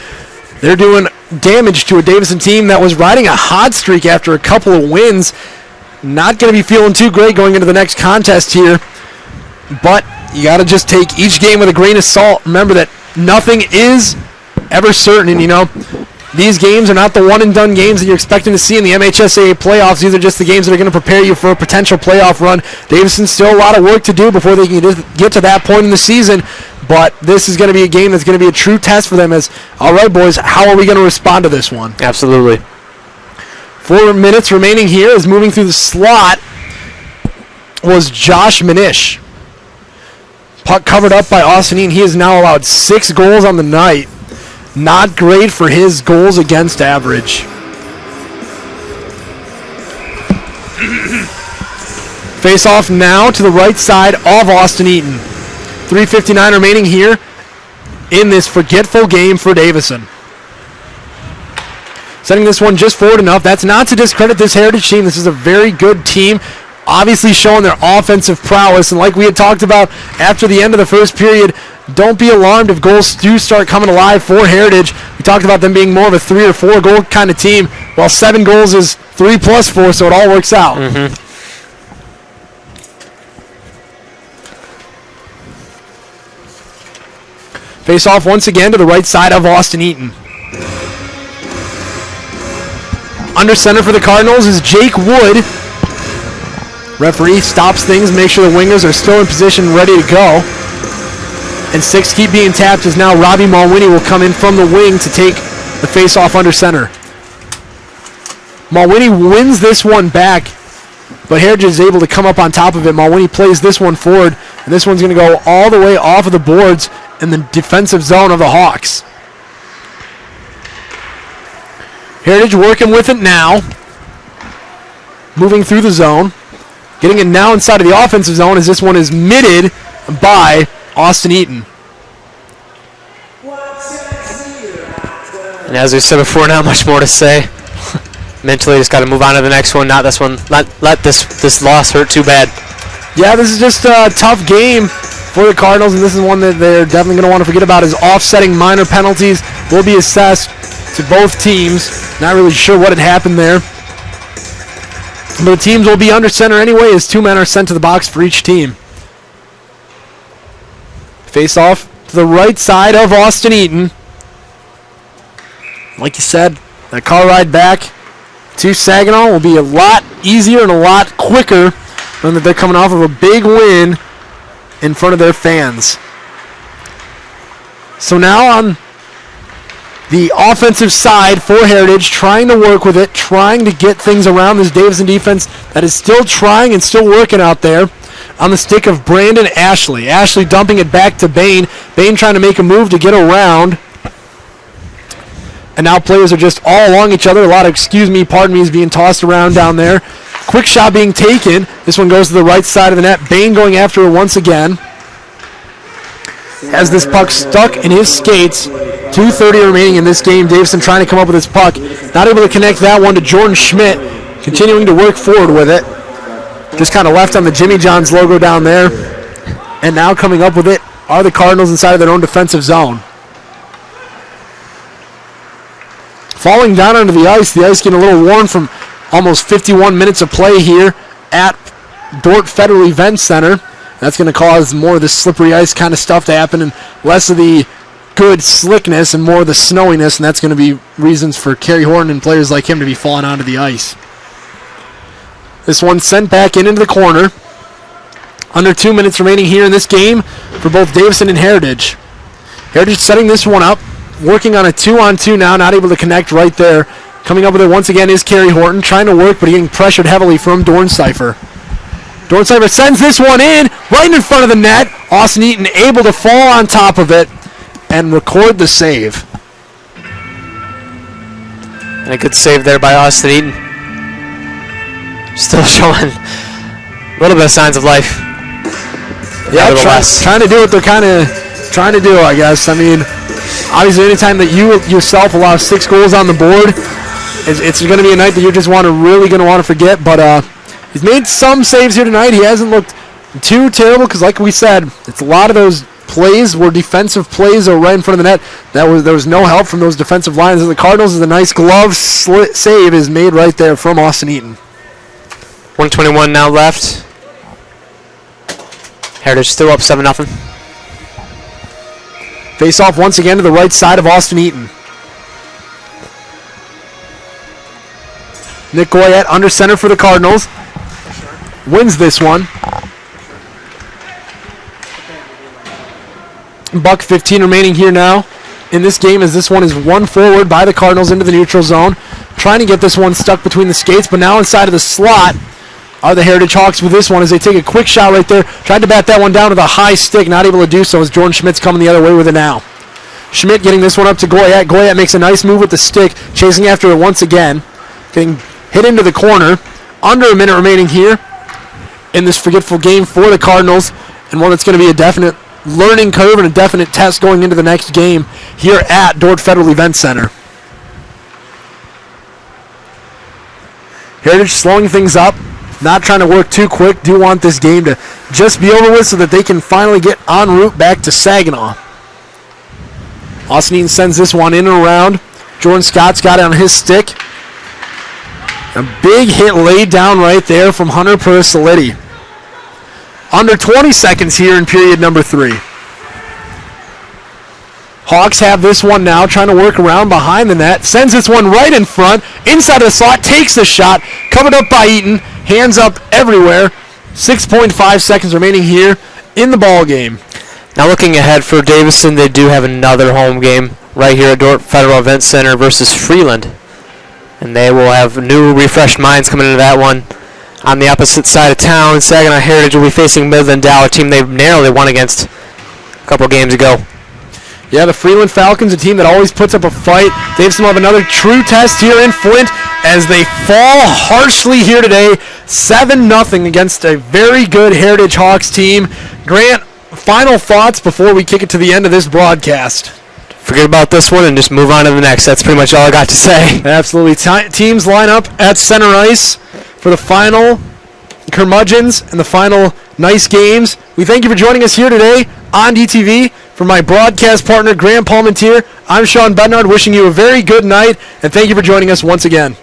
They're doing damage to a Davison team that was riding a hot streak after a couple of wins. Not going to be feeling too great going into the next contest here. But you got to just take each game with a grain of salt. Remember that nothing is ever certain. And, you know, these games are not the one-and-done games that you're expecting to see in the MHSAA playoffs. These are just the games that are going to prepare you for a potential playoff run. Davison's still a lot of work to do before they can get to that point in the season. But this is going to be a game that's going to be a true test for them as, all right, boys, how are we going to respond to this one? Absolutely. 4 minutes remaining here as moving through the slot was Josh Manish. Puck covered up by Austin Eaton. He has now allowed 6 goals on the night. Not great for his goals against average. Face off now to the right side of Austin Eaton. 3:59 remaining here in this forgetful game for Davison. Sending this one just forward enough. That's not to discredit this Heritage team. This is a very good team, obviously showing their offensive prowess. And like we had talked about after the end of the first period, don't be alarmed if goals do start coming alive for Heritage. We talked about them being more of a 3 or 4 goal kind of team. Well, 7 goals is 3 plus 4, so it all works out. Mm-hmm. Face off once again to the right side of Austin Eaton. Under center for the Cardinals is Jake Wood. Referee stops things, makes sure the wingers are still in position, ready to go. And 6 keep being tapped as now Robbie Mulwiney will come in from the wing to take the face-off under center. Mulwiney wins this one back, but Heritage is able to come up on top of it. Mulwiney plays this one forward, and this one's going to go all the way off of the boards in the defensive zone of the Hawks. Heritage working with it now. Moving through the zone. Getting it now inside of the offensive zone as this one is mitted by Austin Eaton. And as we said before, not much more to say. Mentally, just got to move on to the next one. Not this one. Let this loss hurt too bad. Yeah, this is just a tough game for the Cardinals, and this is one that they're definitely going to want to forget about, is offsetting minor penalties will be assessed to both teams. Not really sure what had happened there. But the teams will be under center anyway as 2 men are sent to the box for each team. Face off to the right side of Austin Eaton. Like you said, that car ride back to Saginaw will be a lot easier and a lot quicker than that they're coming off of a big win in front of their fans. So now on the offensive side for Heritage, trying to work with it, trying to get things around this Davison defense that is still trying and still working out there. On the stick of Brandon Ashley. Ashley dumping it back to Bain. Bain trying to make a move to get around. And now players are just all along each other. A lot of pardon me is being tossed around down there. Quick shot being taken. This one goes to the right side of the net. Bain going after it once again. Has this puck stuck in his skates. 2:30 remaining in this game. Davison trying to come up with this puck. Not able to connect that one to Jordan Schmidt. Continuing to work forward with it. Just kind of left on the Jimmy John's logo down there. And now coming up with it are the Cardinals inside of their own defensive zone. Falling down onto the ice getting a little worn from almost 51 minutes of play here at Dordt Federal Event Center. That's going to cause more of the slippery ice kind of stuff to happen and less of the good slickness and more of the snowiness, and that's going to be reasons for Kerry Horton and players like him to be falling onto the ice. This one sent back into the corner. Under 2 minutes remaining here in this game for both Davison and Heritage. Heritage setting this one up, working on a 2-on-2 now, not able to connect right there. Coming up with it once again is Kerry Horton, trying to work, but getting pressured heavily from Dorncypher. Dorncypher sends this one in, right in front of the net. Austin Eaton able to fall on top of it and record the save. And a good save there by Austin Eaton. Still showing a little bit of signs of life. Yeah, trying to do what they're kind of trying to do, I guess. I mean, obviously anytime that you yourself allow 6 goals on the board, it's going to be a night that you're just really going to want to forget. But he's made some saves here tonight. He hasn't looked too terrible because, like we said, it's a lot of those plays were defensive plays that were right in front of the net. There was no help from those defensive lines. And the Cardinals, a nice glove save is made right there from Austin Eaton. 1:21 now left. Heritage still up 7-0. Face off once again to the right side of Austin Eaton. Nick Goyette under center for the Cardinals. Wins this one. Buck 15 remaining here now in this game as this one is won forward by the Cardinals into the neutral zone. Trying to get this one stuck between the skates, but now inside of the slot are the Heritage Hawks with this one as they take a quick shot right there. Tried to bat that one down to the high stick, not able to do so as Jordan Schmidt's coming the other way with it now. Schmidt getting this one up to Goyette. Goyette makes a nice move with the stick, chasing after it once again. Getting hit into the corner. Under a minute remaining here in this forgetful game for the Cardinals, and one that's going to be a definite learning curve and a definite test going into the next game here at Dordt Federal Event Center. Heritage slowing things up. Not trying to work too quick. Do want this game to just be over with so that they can finally get en route back to Saginaw. Austin Eaton sends this one in and around. Jordan Scott's got it on his stick. A big hit laid down right there from Hunter Persiletti. Under 20 seconds here in period number 3. Hawks have this one now, trying to work around behind the net. Sends this one right in front, inside of the slot, takes the shot, covered up by Eaton, hands up everywhere. 6.5 seconds remaining here in the ball game. Now looking ahead for Davison, they do have another home game right here at Dordt Federal Event Center versus Freeland. And they will have new, refreshed minds coming into that one. On the opposite side of town, Saginaw Heritage will be facing Midland Dow, a team they narrowly won against a couple games ago. Yeah, the Freeland Falcons, a team that always puts up a fight. Davison will have another true test here in Flint as they fall harshly here today, 7-0 against a very good Heritage Hawks team. Grant, final thoughts before we kick it to the end of this broadcast. Forget about this one and just move on to the next. That's pretty much all I got to say. Absolutely. Teams line up at center ice for the final curmudgeons and the final nice games. We thank you for joining us here today on DTV. For my broadcast partner, Grant Palmentier, I'm Sean Bednard, wishing you a very good night, and thank you for joining us once again.